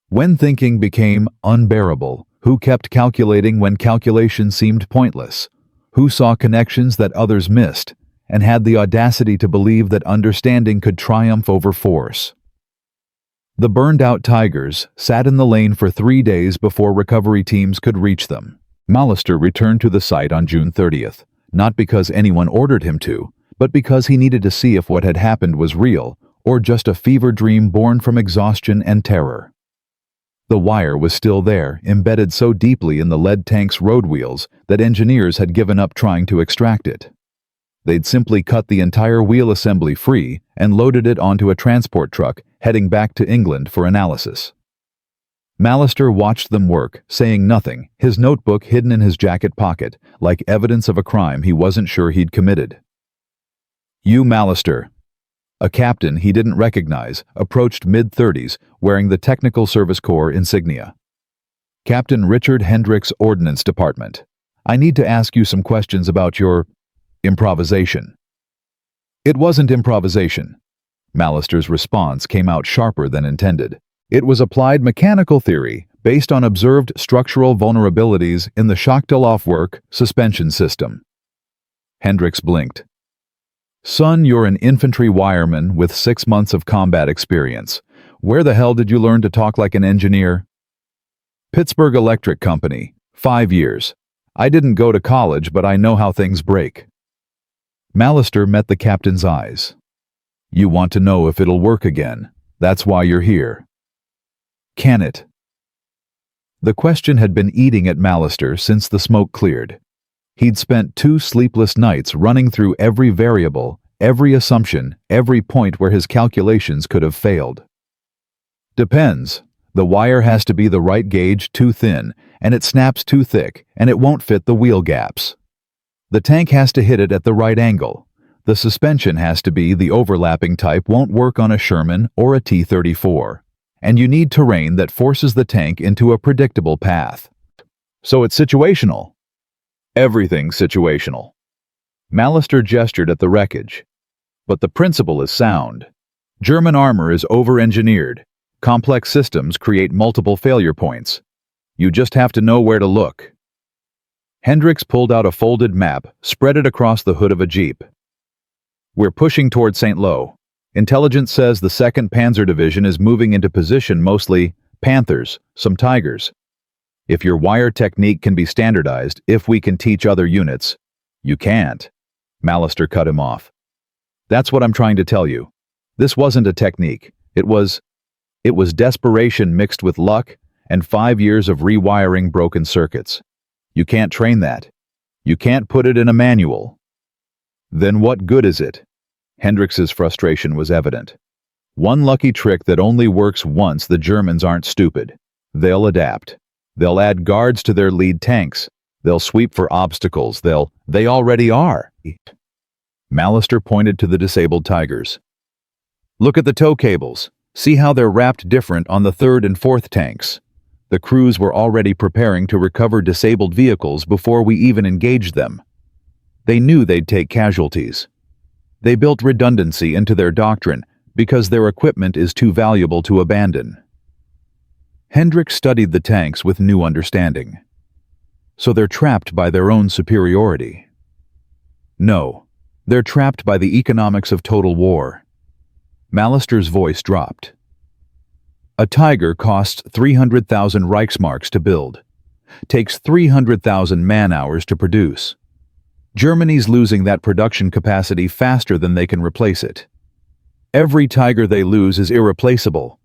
When thinking became unbearable, who kept calculating when calculation seemed pointless, who saw connections that others missed, and had the audacity to believe that understanding could triumph over force. The burned-out tigers sat in the lane for 3 days before recovery teams could reach them. Mallister returned to the site on June 30th, not because anyone ordered him to, but because he needed to see if what had happened was real, or just a fever dream born from exhaustion and terror. The wire was still there, embedded so deeply in the lead tank's road wheels that engineers had given up trying to extract it. They'd simply cut the entire wheel assembly free and loaded it onto a transport truck heading back to England for analysis. Mallister watched them work, saying nothing, his notebook hidden in his jacket pocket, like evidence of a crime he wasn't sure he'd committed. "You, Mallister." A captain he didn't recognize approached mid-30s, wearing the Technical Service Corps insignia. "Captain Richard Hendricks, Ordnance Department. I need to ask you some questions about your improvisation." "It wasn't improvisation." Mallister's response came out sharper than intended. It was applied mechanical theory based on observed structural vulnerabilities in the Schachtel-Aufwerk suspension system. Hendricks blinked. Son, you're an infantry wireman with 6 months of combat experience. Where the hell did you learn to talk like an engineer? Pittsburgh Electric Company, 5 years. I didn't go to college, but I know how things break. Mallister met the captain's eyes. You want to know if it'll work again. That's why you're here. Can it? The question had been eating at Mallister since the smoke cleared. He'd spent 2 sleepless nights running through every variable, every assumption, every point where his calculations could have failed. Depends. The wire has to be the right gauge too thin, and it snaps too thick, and it won't fit the wheel gaps. The tank has to hit it at the right angle. The suspension has to be the overlapping type won't work on a Sherman or a T-34. And you need terrain that forces the tank into a predictable path. So it's situational. Everything's situational. Mallister gestured at the wreckage. But the principle is sound. German armor is over-engineered. Complex systems create multiple failure points. You just have to know where to look. Hendricks pulled out a folded map, spread it across the hood of a Jeep. We're pushing toward St. Lo. Intelligence says the 2nd Panzer Division is moving into position, mostly Panthers, some Tigers. If your wire technique can be standardized, if we can teach other units, you can't. Mallister cut him off. That's what I'm trying to tell you. This wasn't a technique. It was desperation mixed with luck and 5 years of rewiring broken circuits. You can't train that. You can't put it in a manual. Then what good is it? Hendricks's frustration was evident. One lucky trick that only works once. The Germans aren't stupid. They'll adapt. They'll add guards to their lead tanks. They'll sweep for obstacles. They already are. Mallister pointed to the disabled Tigers. Look at the tow cables. See how they're wrapped different on the 3rd and 4th tanks. The crews were already preparing to recover disabled vehicles before we even engaged them. They knew they'd take casualties. They built redundancy into their doctrine because their equipment is too valuable to abandon. Hendricks studied the tanks with new understanding. So they're trapped by their own superiority. No, they're trapped by the economics of total war. Mallister's voice dropped. A Tiger costs 300,000 Reichsmarks to build, takes 300,000 man-hours to produce. Germany's losing that production capacity faster than they can replace it. Every Tiger they lose is irreplaceable.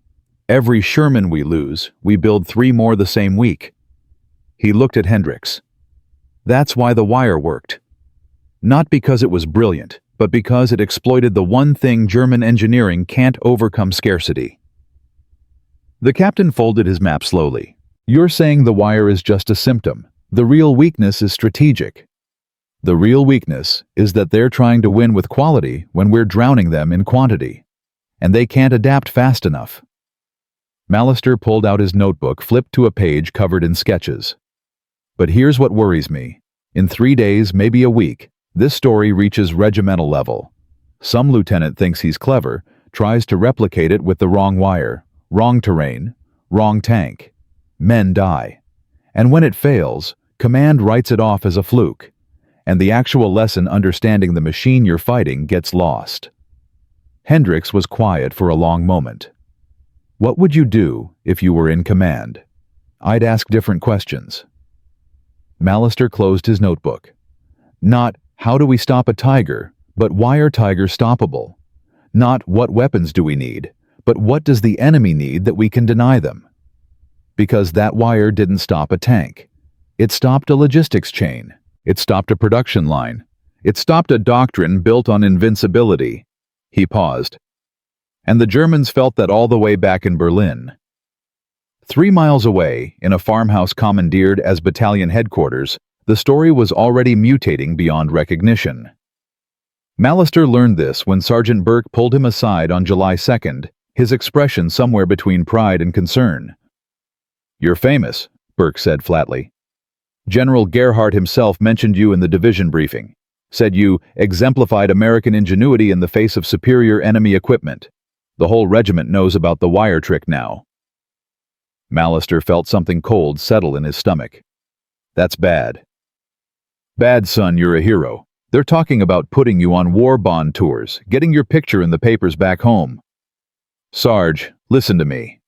Every Sherman we lose, we build 3 more the same week. He looked at Hendricks. That's why the wire worked. Not because it was brilliant, but because it exploited the one thing German engineering can't overcome: scarcity. The captain folded his map slowly. You're saying the wire is just a symptom. The real weakness is strategic. The real weakness is that they're trying to win with quality when we're drowning them in quantity. And they can't adapt fast enough. Mallister pulled out his notebook, flipped to a page covered in sketches. But here's what worries me. In 3 days, maybe a week, this story reaches regimental level. Some lieutenant thinks he's clever, tries to replicate it with the wrong wire, wrong terrain, wrong tank. Men die. And when it fails, command writes it off as a fluke. And the actual lesson understanding the machine you're fighting gets lost. Hendricks was quiet for a long moment. What would you do if you were in command? I'd ask different questions. Mallister closed his notebook. Not, how do we stop a Tiger, but why are Tigers stoppable? Not, what weapons do we need, but what does the enemy need that we can deny them? Because that wire didn't stop a tank. It stopped a logistics chain. It stopped a production line. It stopped a doctrine built on invincibility. He paused. And the Germans felt that all the way back in Berlin. 3 miles away, in a farmhouse commandeered as battalion headquarters, the story was already mutating beyond recognition. Mallister learned this when Sergeant Burke pulled him aside on July 2nd, his expression somewhere between pride and concern. "You're famous," Burke said flatly. "General Gerhardt himself mentioned you in the division briefing, said you exemplified American ingenuity in the face of superior enemy equipment. The whole regiment knows about the wire trick now. Mallister felt something cold settle in his stomach. That's bad. Bad, son, you're a hero. They're talking about putting you on war bond tours, getting your picture in the papers back home. Sarge, listen to me.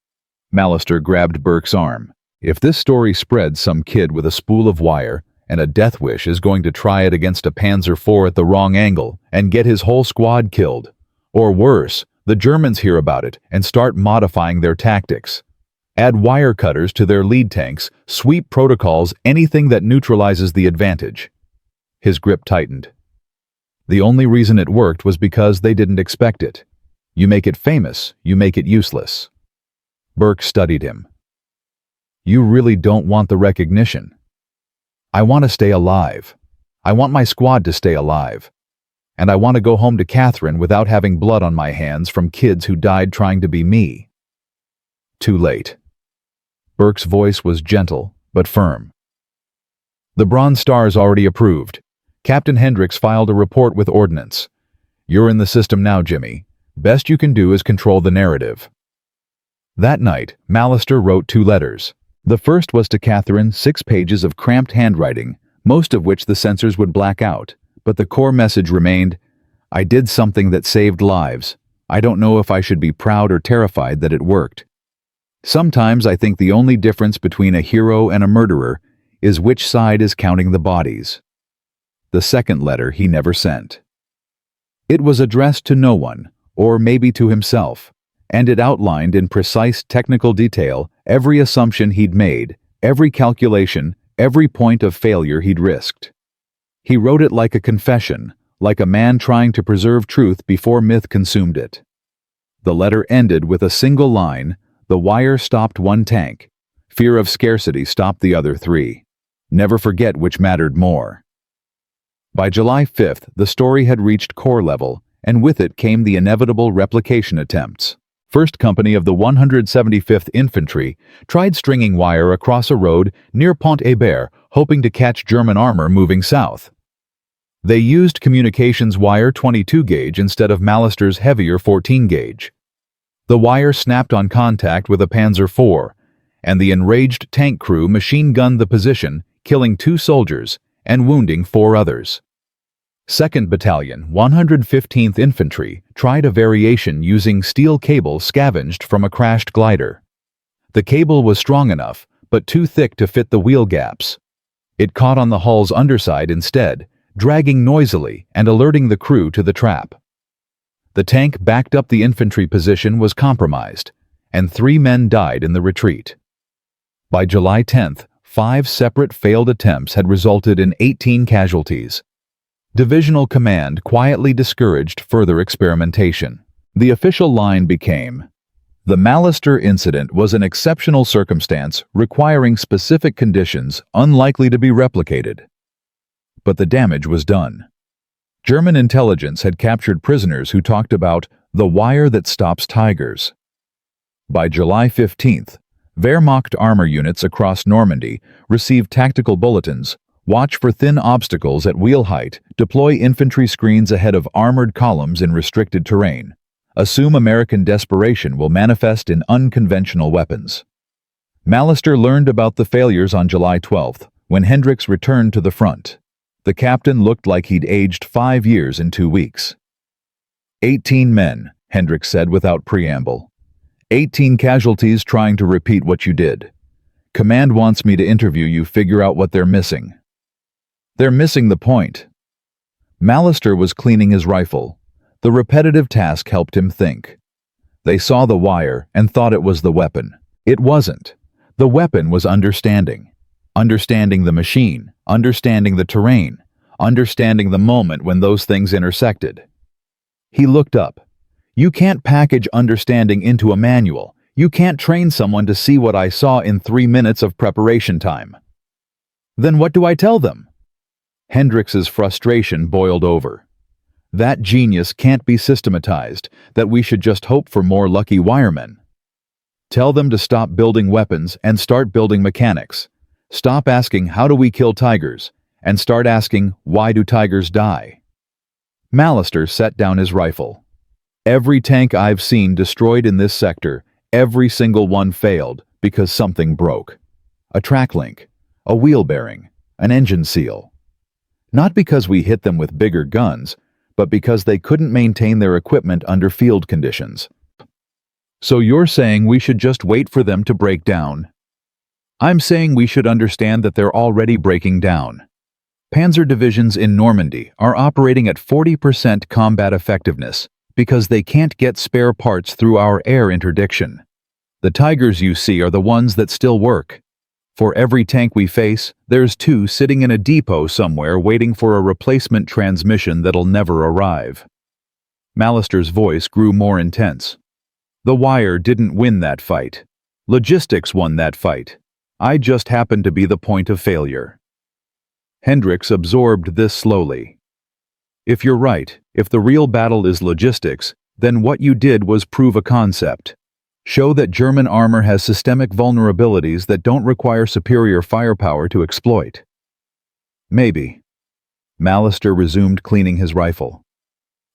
Mallister grabbed Burke's arm. If this story spreads, some kid with a spool of wire and a death wish is going to try it against a Panzer IV at the wrong angle and get his whole squad killed. Or worse, the Germans hear about it and start modifying their tactics. Add wire cutters to their lead tanks, sweep protocols, anything that neutralizes the advantage. His grip tightened. The only reason it worked was because they didn't expect it. You make it famous, you make it useless. Burke studied him. You really don't want the recognition. I want to stay alive. I want my squad to stay alive. And I want to go home to Catherine without having blood on my hands from kids who died trying to be me. Too late. Burke's voice was gentle, but firm. The Bronze Star's already approved. Captain Hendricks filed a report with Ordnance. You're in the system now, Jimmy. Best you can do is control the narrative. That night, Mallister wrote 2 letters. The first was to Catherine, 6 pages of cramped handwriting, most of which the censors would black out, but the core message remained, I did something that saved lives. I don't know if I should be proud or terrified that it worked. Sometimes I think the only difference between a hero and a murderer is which side is counting the bodies. The second letter he never sent. It was addressed to no one, or maybe to himself, and it outlined in precise technical detail every assumption he'd made, every calculation, every point of failure he'd risked. He wrote it like a confession, like a man trying to preserve truth before myth consumed it. The letter ended with a single line, the wire stopped 1 tank. Fear of scarcity stopped the other 3. Never forget which mattered more. By July 5th, the story had reached core level, and with it came the inevitable replication attempts. 1st Company of the 175th Infantry tried stringing wire across a road near Pont-Hébert, hoping to catch German armor moving south. They used communications wire 22-gauge instead of Mallister's heavier 14-gauge. The wire snapped on contact with a Panzer IV, and the enraged tank crew machine-gunned the position, killing 2 soldiers and wounding 4 others. 2nd Battalion, 115th Infantry, tried a variation using steel cable scavenged from a crashed glider. The cable was strong enough, but too thick to fit the wheel gaps. It caught on the hull's underside instead, dragging noisily and alerting the crew to the trap. The tank backed up the infantry position was compromised, and 3 men died in the retreat. By July 10th, 5 separate failed attempts had resulted in 18 casualties. Divisional command quietly discouraged further experimentation. The official line became, the Mallister incident was an exceptional circumstance requiring specific conditions unlikely to be replicated. But the damage was done. German intelligence had captured prisoners who talked about the wire that stops tigers. By July 15th, Wehrmacht armor units across Normandy received tactical bulletins. Watch for thin obstacles at wheel height, deploy infantry screens ahead of armored columns in restricted terrain. Assume American desperation will manifest in unconventional weapons. Mallister learned about the failures on July 12th, when Hendricks returned to the front. The captain looked like he'd aged 5 years in 2 weeks. 18 men, Hendricks said without preamble. 18 casualties trying to repeat what you did. Command wants me to interview you, figure out what they're missing. They're missing the point. Mallister was cleaning his rifle. The repetitive task helped him think. They saw the wire and thought it was the weapon. It wasn't. The weapon was understanding. Understanding the machine, understanding the terrain, understanding the moment when those things intersected. He looked up. You can't package understanding into a manual. You can't train someone to see what I saw in 3 minutes of preparation time. Then what do I tell them? Hendricks's frustration boiled over. That genius can't be systematized, that we should just hope for more lucky wiremen. Tell them to stop building weapons and start building mechanics. Stop asking, how do we kill tigers? And start asking, why do tigers die? Mallister set down his rifle. Every tank I've seen destroyed in this sector, every single one failed, because something broke. A track link, a wheel bearing, an engine seal. Not because we hit them with bigger guns, but because they couldn't maintain their equipment under field conditions. So you're saying we should just wait for them to break down? I'm saying we should understand that they're already breaking down. Panzer divisions in Normandy are operating at 40% combat effectiveness because they can't get spare parts through our air interdiction. The Tigers you see are the ones that still work. For every tank we face, there's 2 sitting in a depot somewhere waiting for a replacement transmission that'll never arrive. Mallister's voice grew more intense. The wire didn't win that fight. Logistics won that fight. I just happened to be the point of failure. Hendricks absorbed this slowly. If you're right, if the real battle is logistics, then what you did was prove a concept. Show that German armor has systemic vulnerabilities that don't require superior firepower to exploit. Maybe. Mallister resumed cleaning his rifle.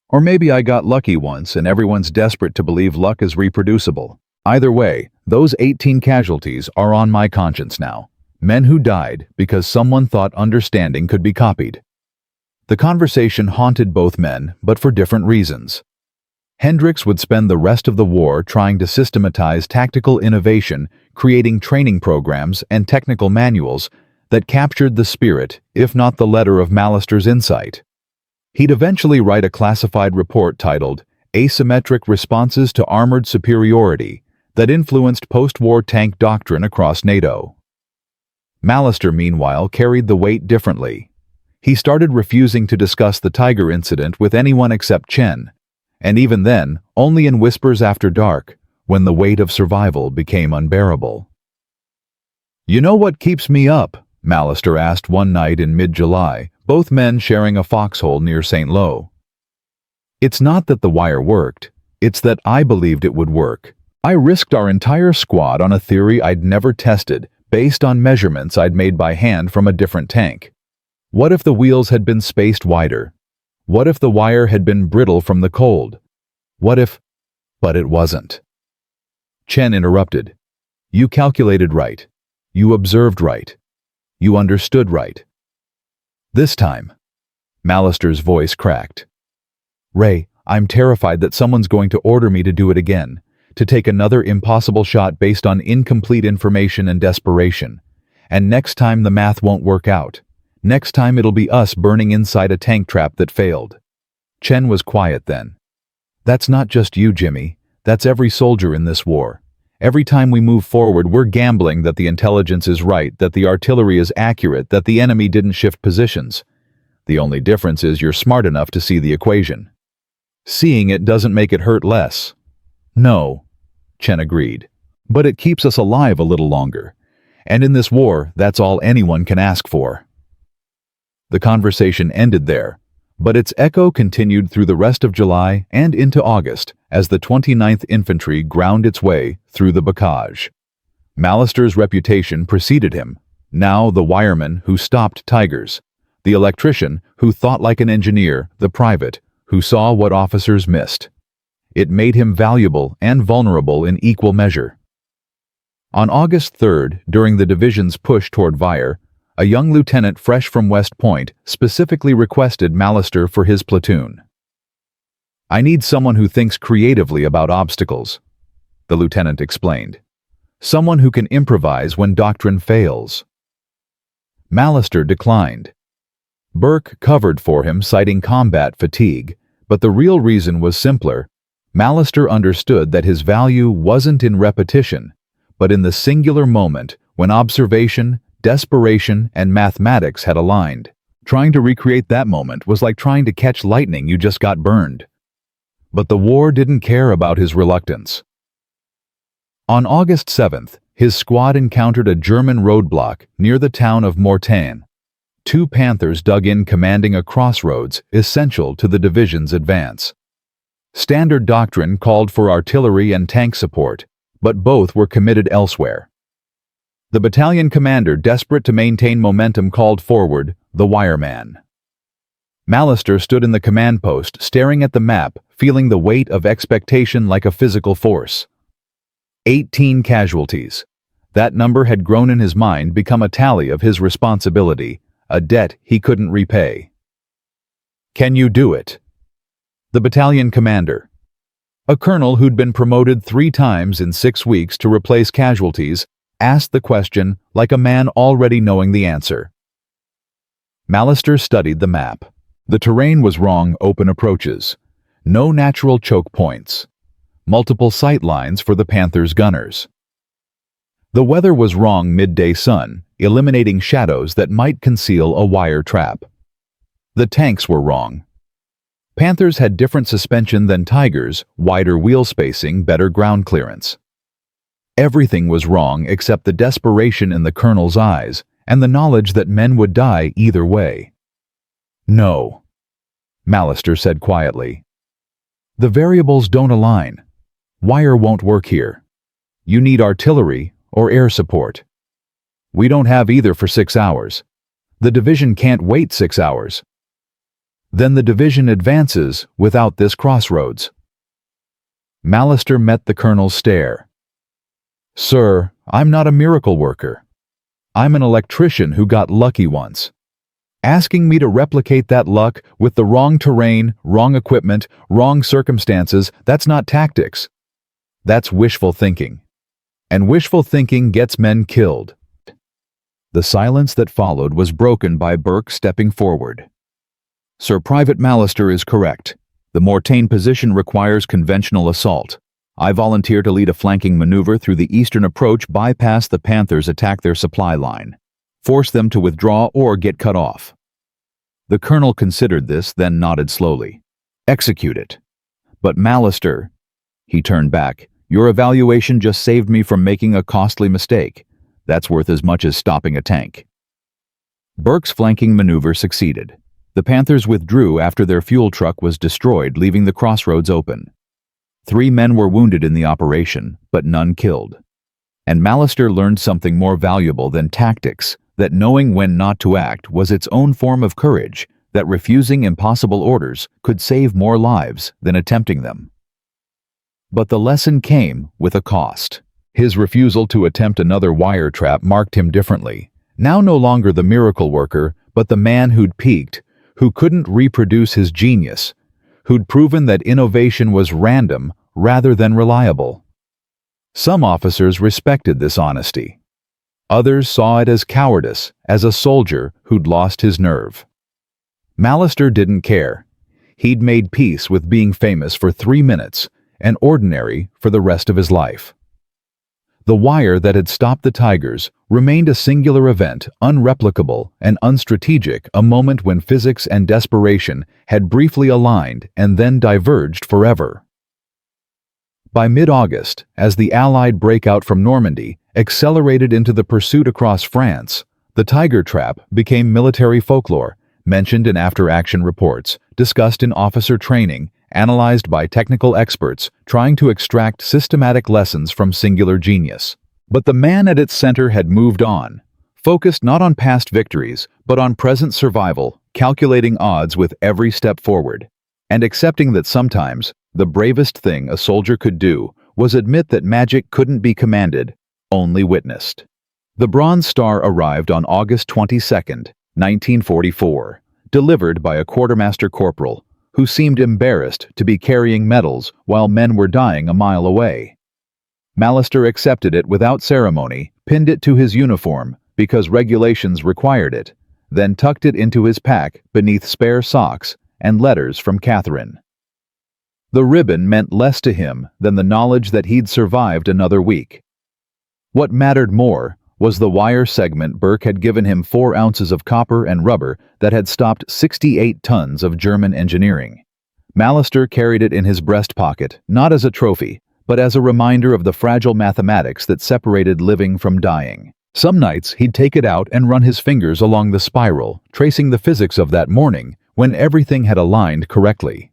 Or maybe I got lucky once and everyone's desperate to believe luck is reproducible. Either way, those 18 casualties are on my conscience now. Men who died because someone thought understanding could be copied. The conversation haunted both men, but for different reasons. Hendricks would spend the rest of the war trying to systematize tactical innovation, creating training programs and technical manuals that captured the spirit, if not the letter, of Mallister's insight. He'd eventually write a classified report titled Asymmetric Responses to Armored Superiority that influenced post-war tank doctrine across NATO. Mallister, meanwhile, carried the weight differently. He started refusing to discuss the Tiger incident with anyone except Chen, and even then, only in whispers after dark, when the weight of survival became unbearable. "You know what keeps me up?" Mallister asked one night in mid-July, both men sharing a foxhole near St. Lo. "It's not that the wire worked, it's that I believed it would work. I risked our entire squad on a theory I'd never tested, based on measurements I'd made by hand from a different tank. What if the wheels had been spaced wider? What if the wire had been brittle from the cold? What if... But it wasn't." Chen interrupted. "You calculated right. You observed right. You understood right. This time." Mallister's voice cracked. "Ray, I'm terrified that someone's going to order me to do it again, to take another impossible shot based on incomplete information and desperation. And next time the math won't work out. Next time it'll be us burning inside a tank trap that failed." Chen was quiet then. "That's not just you, Jimmy. That's every soldier in this war. Every time we move forward, we're gambling that the intelligence is right, that the artillery is accurate, that the enemy didn't shift positions. The only difference is you're smart enough to see the equation. Seeing it doesn't make it hurt less." "No," Chen agreed. "But it keeps us alive a little longer. And in this war, that's all anyone can ask for." The conversation ended there, but its echo continued through the rest of July and into August as the 29th Infantry ground its way through the bocage. Mallister's reputation preceded him, now the wireman who stopped Tigers, the electrician who thought like an engineer, the private who saw what officers missed. It made him valuable and vulnerable in equal measure. On August 3rd, during the division's push toward Vire, a young lieutenant fresh from West Point specifically requested Mallister for his platoon. "I need someone who thinks creatively about obstacles," the lieutenant explained. "Someone who can improvise when doctrine fails." Mallister declined. Burke covered for him, citing combat fatigue, but the real reason was simpler. Mallister understood that his value wasn't in repetition, but in the singular moment when observation, desperation, and mathematics had aligned. Trying to recreate that moment was like trying to catch lightning you just got burned. But the war didn't care about his reluctance. On August 7th, his squad encountered a German roadblock near the town of Mortain. 2 Panthers dug in, commanding a crossroads essential to the division's advance. Standard doctrine called for artillery and tank support, but both were committed elsewhere. The battalion commander, desperate to maintain momentum, called forward the wireman. Mallister stood in the command post, staring at the map, feeling the weight of expectation like a physical force. 18 casualties. That number had grown in his mind, become a tally of his responsibility, a debt he couldn't repay. "Can you do it?" The battalion commander, a colonel who'd been promoted 3 times in 6 weeks to replace casualties, asked the question like a man already knowing the answer. Mallister studied the map. The terrain was wrong: open approaches, no natural choke points, multiple sight lines for the Panthers' gunners. The weather was wrong: midday sun, eliminating shadows that might conceal a wire trap. The tanks were wrong. Panthers had different suspension than Tigers, wider wheel spacing, better ground clearance. Everything was wrong except the desperation in the colonel's eyes and the knowledge that men would die either way. "No," Mallister said quietly. "The variables don't align. Wire won't work here. You need artillery or air support. We don't have either for 6 hours. The division can't wait 6 hours. Then the division advances without this crossroads." Mallister met the colonel's stare. "Sir, I'm not a miracle worker. I'm an electrician who got lucky once. Asking me to replicate that luck with the wrong terrain, wrong equipment, wrong circumstances, that's not tactics. That's wishful thinking. And wishful thinking gets men killed." The silence that followed was broken by Burke stepping forward. "Sir Private Mallister is correct. The Mortain position requires conventional assault. I volunteer to lead a flanking maneuver through the eastern approach, bypass the Panthers, attack their supply line, force them to withdraw or get cut off." The colonel considered this, then nodded slowly. "Execute it." "But Mallister," he turned back, "your evaluation just saved me from making a costly mistake. That's worth as much as stopping a tank." Burke's flanking maneuver succeeded. The Panthers withdrew after their fuel truck was destroyed, leaving the crossroads open. 3 men were wounded in the operation, but none killed. And Mallister learned something more valuable than tactics, that knowing when not to act was its own form of courage, that refusing impossible orders could save more lives than attempting them. But the lesson came with a cost. His refusal to attempt another wire trap marked him differently. Now no longer the miracle worker, but the man who'd peaked, who couldn't reproduce his genius, who'd proven that innovation was random rather than reliable. Some officers respected this honesty. Others saw it as cowardice, as a soldier who'd lost his nerve. Mallister didn't care. He'd made peace with being famous for 3 minutes and ordinary for the rest of his life. The wire that had stopped the Tigers remained a singular event, unreplicable and unstrategic, a moment when physics and desperation had briefly aligned and then diverged forever. By mid-August, as the Allied breakout from Normandy accelerated into the pursuit across France, the Tiger Trap became military folklore, mentioned in after-action reports, discussed in officer training, analyzed by technical experts trying to extract systematic lessons from singular genius. But the man at its center had moved on, focused not on past victories, but on present survival, calculating odds with every step forward, and accepting that sometimes the bravest thing a soldier could do was admit that magic couldn't be commanded, only witnessed. The Bronze Star arrived on August 22, 1944, delivered by a quartermaster corporal who seemed embarrassed to be carrying medals while men were dying a mile away. Mallister accepted it without ceremony, pinned it to his uniform because regulations required it, then tucked it into his pack beneath spare socks and letters from Catherine. The ribbon meant less to him than the knowledge that he'd survived another week. What mattered more was the wire segment Burke had given him, 4 ounces of copper and rubber that had stopped 68 tons of German engineering. Mallister carried it in his breast pocket, not as a trophy, but as a reminder of the fragile mathematics that separated living from dying. Some nights he'd take it out and run his fingers along the spiral, tracing the physics of that morning when everything had aligned correctly.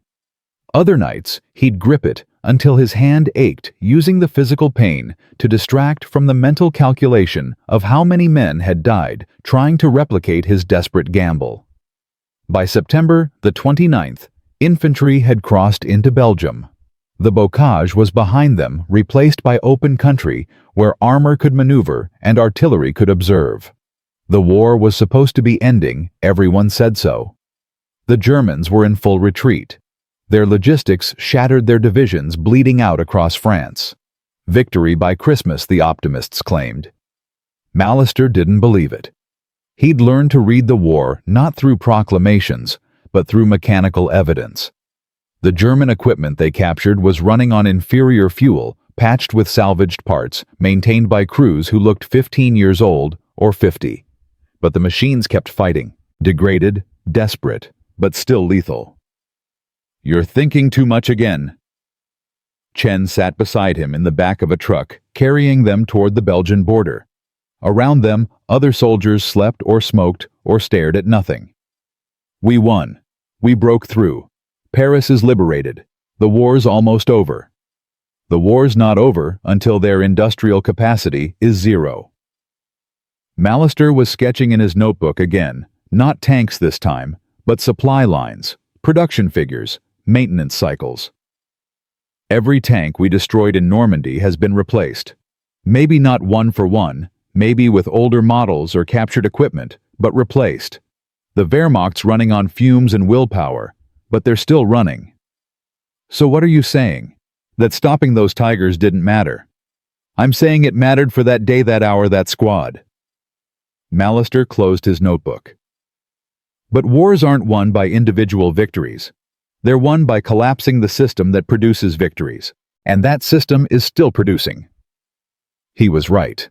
Other nights he'd grip it until his hand ached, using the physical pain to distract from the mental calculation of how many men had died trying to replicate his desperate gamble. By September the 29th, infantry had crossed into Belgium. The bocage was behind them, replaced by open country where armor could maneuver and artillery could observe. The war was supposed to be ending, everyone said so. The Germans were in full retreat. Their logistics shattered their divisions bleeding out across France. Victory by Christmas, the optimists claimed. Mallister didn't believe it. He'd learned to read the war not through proclamations, but through mechanical evidence. The German equipment they captured was running on inferior fuel, patched with salvaged parts, maintained by crews who looked 15 years old or 50. But the machines kept fighting, degraded, desperate, but still lethal. "You're thinking too much again." Chen sat beside him in the back of a truck, carrying them toward the Belgian border. Around them, other soldiers slept or smoked or stared at nothing. "We won. We broke through. Paris is liberated. The war's almost over." The war's not over until their industrial capacity is zero. Mallister was sketching in his notebook again, not tanks this time, but supply lines, production figures, maintenance cycles. "Every tank we destroyed in Normandy has been replaced. Maybe not one for one, maybe with older models or captured equipment, but replaced. The Wehrmacht's running on fumes and willpower, but they're still running." "So what are you saying? That stopping those Tigers didn't matter?" "I'm saying it mattered for that day, that hour, that squad." Mallister closed his notebook. But wars aren't won by individual victories. They're won by collapsing the system that produces victories, and that system is still producing. He was right.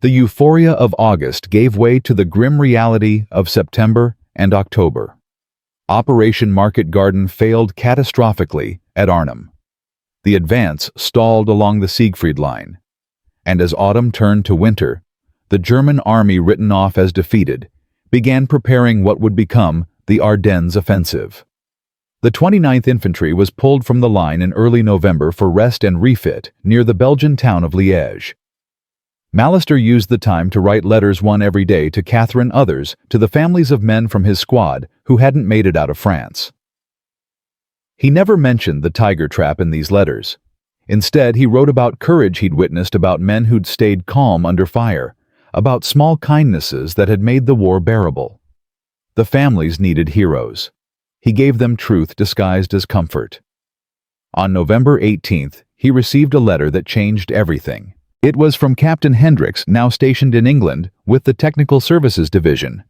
The euphoria of August gave way to the grim reality of September and October. Operation Market Garden failed catastrophically at Arnhem. The advance stalled along the Siegfried Line. And as autumn turned to winter, the German army, written off as defeated, began preparing what would become the Ardennes offensive. The 29th Infantry was pulled from the line in early November for rest and refit near the Belgian town of Liège. Mallister used the time to write letters, one every day, to Catherine, others to the families of men from his squad who hadn't made it out of France. He never mentioned the tiger trap in these letters. Instead, he wrote about courage he'd witnessed, about men who'd stayed calm under fire, about small kindnesses that had made the war bearable. The families needed heroes. He gave them truth disguised as comfort. On November 18th, he received a letter that changed everything. It was from Captain Hendricks, now stationed in England with the Technical Services Division.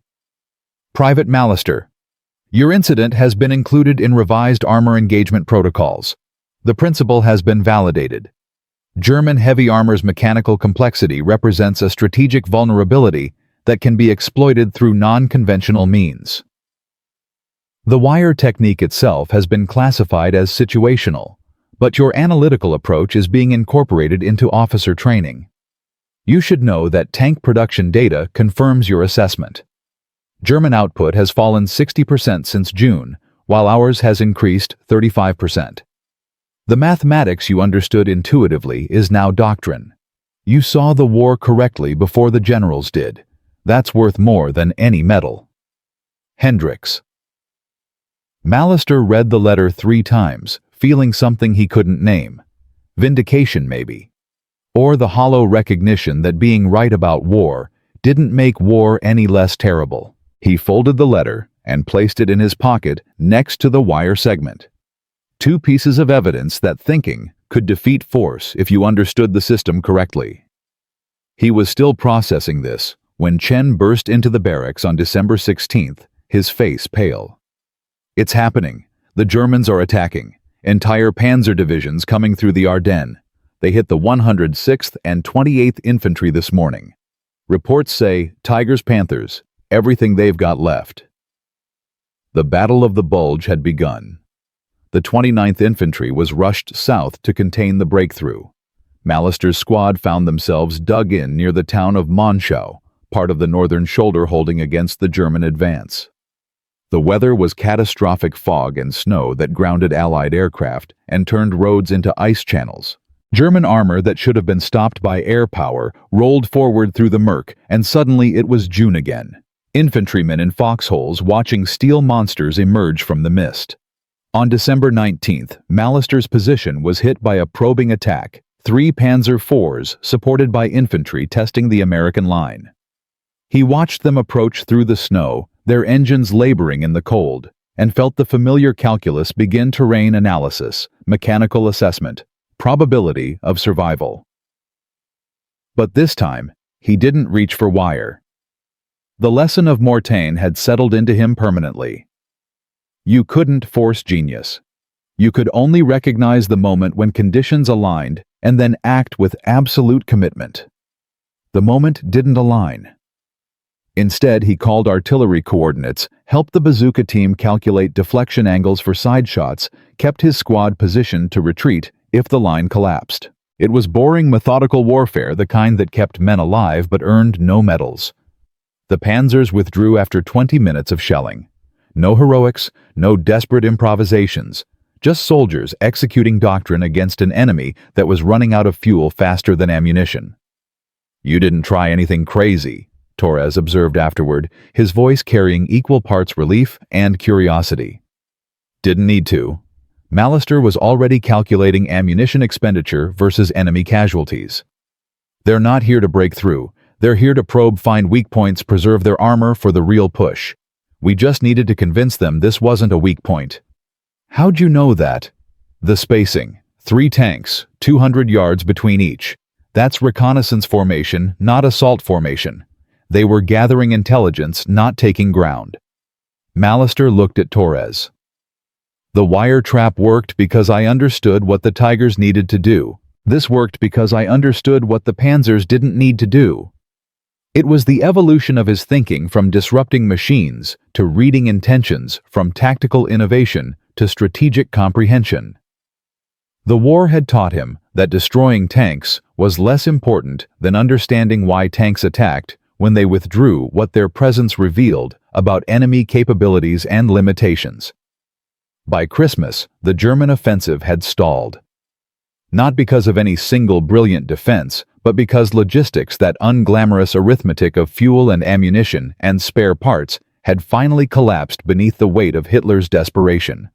"Private Mallister, your incident has been included in revised armor engagement protocols. The principle has been validated. German heavy armor's mechanical complexity represents a strategic vulnerability that can be exploited through non-conventional means. The wire technique itself has been classified as situational, but your analytical approach is being incorporated into officer training. You should know that tank production data confirms your assessment. German output has fallen 60% since June, while ours has increased 35%. The mathematics you understood intuitively is now doctrine. You saw the war correctly before the generals did. That's worth more than any medal. Hendricks." Mallister read the letter 3 times, feeling something he couldn't name. Vindication, maybe. Or the hollow recognition that being right about war didn't make war any less terrible. He folded the letter and placed it in his pocket next to the wire segment. 2 pieces of evidence that thinking could defeat force if you understood the system correctly. He was still processing this when Chen burst into the barracks on December 16th, his face pale. "It's happening. The Germans are attacking. Entire panzer divisions coming through the Ardennes. They hit the 106th and 28th Infantry this morning. Reports say Tigers, Panthers, everything they've got left." The Battle of the Bulge had begun. The 29th Infantry was rushed south to contain the breakthrough. Mallister's squad found themselves dug in near the town of Monschau, part of the northern shoulder holding against the German advance. The weather was catastrophic fog and snow that grounded Allied aircraft and turned roads into ice channels. German armor that should have been stopped by air power rolled forward through the murk, and suddenly it was June again. Infantrymen in foxholes watching steel monsters emerge from the mist. On December 19th, Mallister's position was hit by a probing attack, 3 Panzer IVs supported by infantry testing the American line. He watched them approach through the snow, their engines laboring in the cold, and felt the familiar calculus begin terrain analysis, mechanical assessment, probability of survival. But this time, he didn't reach for wire. The lesson of Mortain had settled into him permanently. You couldn't force genius. You could only recognize the moment when conditions aligned and then act with absolute commitment. The moment didn't align. Instead, he called artillery coordinates, helped the bazooka team calculate deflection angles for side shots, kept his squad positioned to retreat if the line collapsed. It was boring, methodical warfare, the kind that kept men alive but earned no medals. The panzers withdrew after 20 minutes of shelling. No heroics, no desperate improvisations, just soldiers executing doctrine against an enemy that was running out of fuel faster than ammunition. "You didn't try anything crazy," Torres observed afterward, his voice carrying equal parts relief and curiosity. "Didn't need to." Mallister was already calculating ammunition expenditure versus enemy casualties. "They're not here to break through. They're here to probe, find weak points, preserve their armor for the real push. We just needed to convince them this wasn't a weak point." "How'd you know that?" "The spacing. 3 tanks, 200 yards between each. That's reconnaissance formation, not assault formation. They were gathering intelligence, not taking ground." Mallister looked at Torres. "The wire trap worked because I understood what the Tigers needed to do. This worked because I understood what the Panzers didn't need to do." It was the evolution of his thinking from disrupting machines to reading intentions, from tactical innovation to strategic comprehension. The war had taught him that destroying tanks was less important than understanding why tanks attacked when they withdrew, what their presence revealed about enemy capabilities and limitations. By Christmas, the German offensive had stalled. Not because of any single brilliant defense, but because logistics, that unglamorous arithmetic of fuel and ammunition and spare parts, had finally collapsed beneath the weight of Hitler's desperation.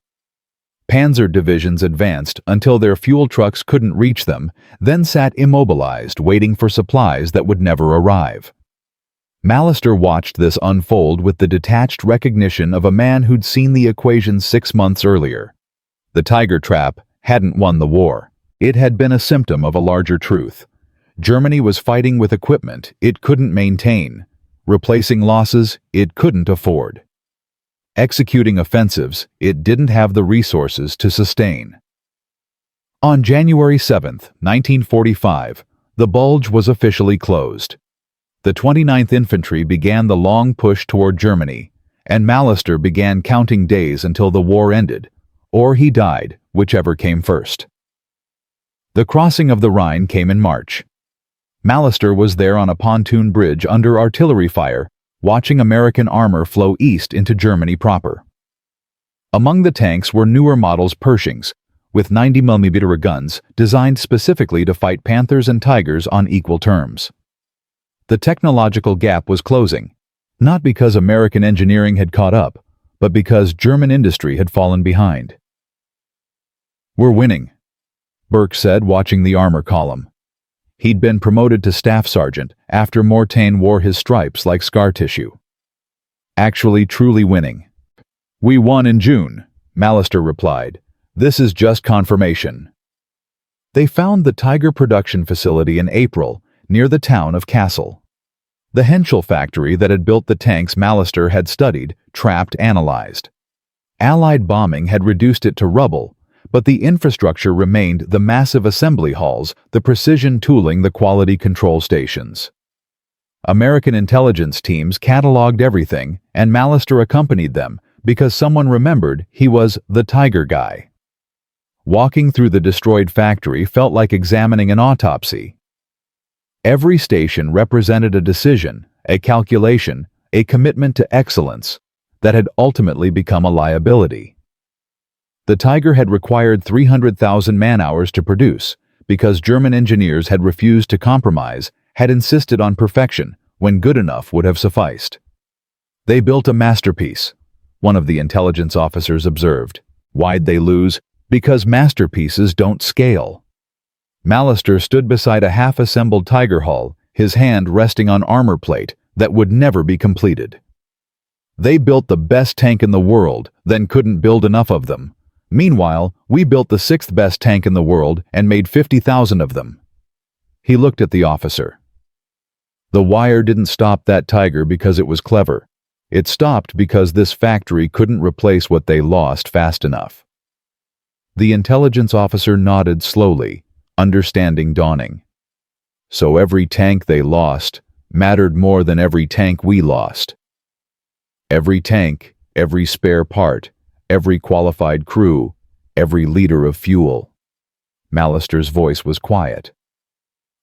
Panzer divisions advanced until their fuel trucks couldn't reach them, then sat immobilized, waiting for supplies that would never arrive. Mallister watched this unfold with the detached recognition of a man who'd seen the equation 6 months earlier. The Tiger Trap hadn't won the war. It had been a symptom of a larger truth. Germany was fighting with equipment it couldn't maintain, replacing losses it couldn't afford, executing offensives it didn't have the resources to sustain. On January 7, 1945, the bulge was officially closed. The 29th Infantry began the long push toward Germany, and Mallister began counting days until the war ended, or he died, whichever came first. The crossing of the Rhine came in March. Mallister was there on a pontoon bridge under artillery fire, watching American armor flow east into Germany proper. Among the tanks were newer models Pershings, with 90mm guns designed specifically to fight Panthers and Tigers on equal terms. The technological gap was closing, not because American engineering had caught up, but because German industry had fallen behind. "We're winning," Burke said, watching the armor column. He'd been promoted to staff sergeant after Mortain wore his stripes like scar tissue. "Actually, truly winning." "We won in June," Mallister replied. "This is just confirmation." They found the Tiger production facility in April, near the town of Kassel. The Henschel factory that had built the tanks Mallister had studied, trapped, analyzed. Allied bombing had reduced it to rubble, but the infrastructure remained: the massive assembly halls, the precision tooling, the quality control stations. American intelligence teams cataloged everything, and Mallister accompanied them because someone remembered he was the Tiger guy. Walking through the destroyed factory felt like examining an autopsy. Every station represented a decision, a calculation, a commitment to excellence that had ultimately become a liability. The Tiger had required 300,000 man-hours to produce because German engineers had refused to compromise, had insisted on perfection when good enough would have sufficed. "They built a masterpiece," one of the intelligence officers observed. Why'd they lose? Because masterpieces don't scale. Mallister stood beside a half-assembled Tiger hull, his hand resting on armor plate that would never be completed. They built the best tank in the world, then couldn't build enough of them. Meanwhile, we built the sixth best tank in the world and made 50,000 of them. He looked at the officer. The wire didn't stop that Tiger because it was clever. It stopped because this factory couldn't replace what they lost fast enough. The intelligence officer nodded slowly, understanding dawning. So every tank they lost mattered more than every tank we lost. Every tank, every spare part, every qualified crew, every liter of fuel. Mallister's voice was quiet.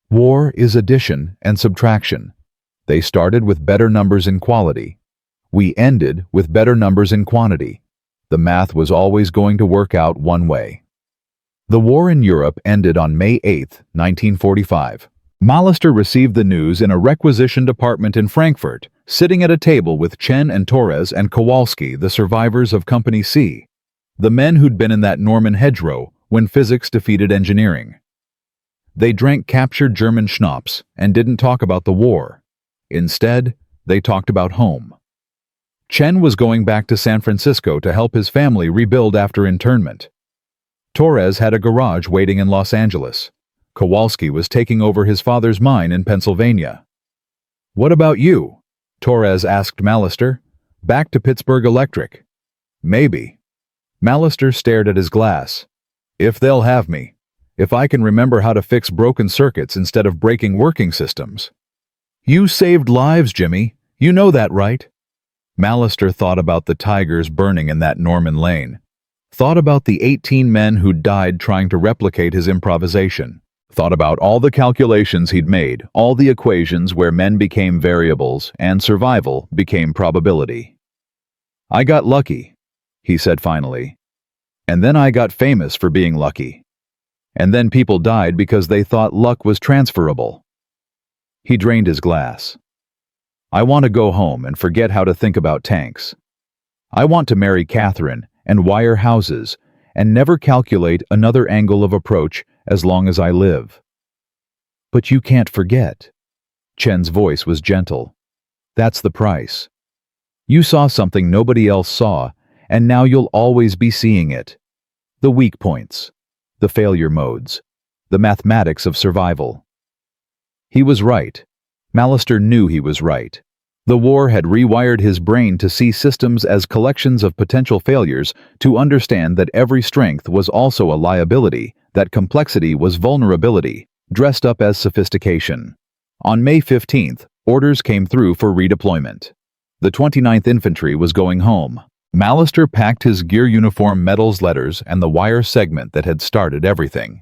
War is addition and subtraction. They started with better numbers in quality. We ended with better numbers in quantity. The math was always going to work out one way. The war in Europe ended on May 8, 1945. Mallister received the news in a requisitioned apartment in Frankfurt, sitting at a table with Chen and Torres and Kowalski, the survivors of Company C, the men who'd been in that Norman hedgerow when physics defeated engineering. They drank captured German schnapps and didn't talk about the war. Instead, they talked about home. Chen was going back to San Francisco to help his family rebuild after internment. Torres had a garage waiting in Los Angeles. Kowalski was taking over his father's mine in Pennsylvania. What about you? Torres asked Mallister. Back to Pittsburgh Electric. Maybe. Mallister stared at his glass. If they'll have me. If I can remember how to fix broken circuits instead of breaking working systems. You saved lives, Jimmy. You know that, right? Mallister thought about the Tigers burning in that Norman lane. Thought about the 18 men who'd died trying to replicate his improvisation. Thought about all the calculations he'd made, all the equations where men became variables and survival became probability. I got lucky, he said finally. And then I got famous for being lucky. And then people died because they thought luck was transferable. He drained his glass. I want to go home and forget how to think about tanks. I want to marry Catherine and wire houses and never calculate another angle of approach as long as I live. But you can't forget. Chen's voice was gentle. That's the price. You saw something nobody else saw, and now you'll always be seeing it. The weak points, the failure modes, the mathematics of survival. He was right. Mallister knew he was right. The war had rewired his brain to see systems as collections of potential failures, to understand that every strength was also a liability, that complexity was vulnerability, dressed up as sophistication. On May 15th, orders came through for redeployment. The 29th Infantry was going home. Mallister packed his gear uniform metals letters and the wire segment that had started everything.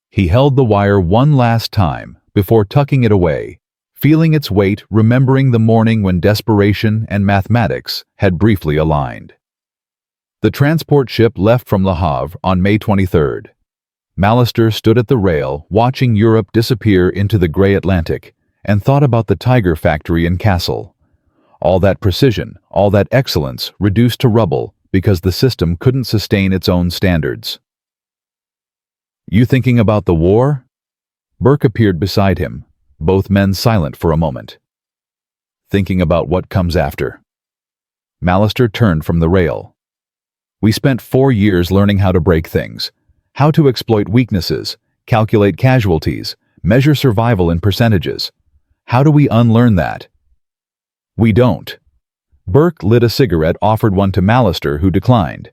He held the wire one last time before tucking it away, feeling its weight, remembering the morning when desperation and mathematics had briefly aligned. The transport ship left from Le Havre on May 23rd. Mallister stood at the rail, watching Europe disappear into the gray Atlantic, and thought about the Tiger factory in Kassel. All that precision, all that excellence reduced to rubble because the system couldn't sustain its own standards. You thinking about the war? Burke appeared beside him, both men silent for a moment. Thinking about what comes after. Mallister turned from the rail. We spent 4 years learning how to break things, how to exploit weaknesses, calculate casualties, measure survival in percentages. How do we unlearn that? We don't. Burke lit a cigarette, offered one to Mallister, who declined.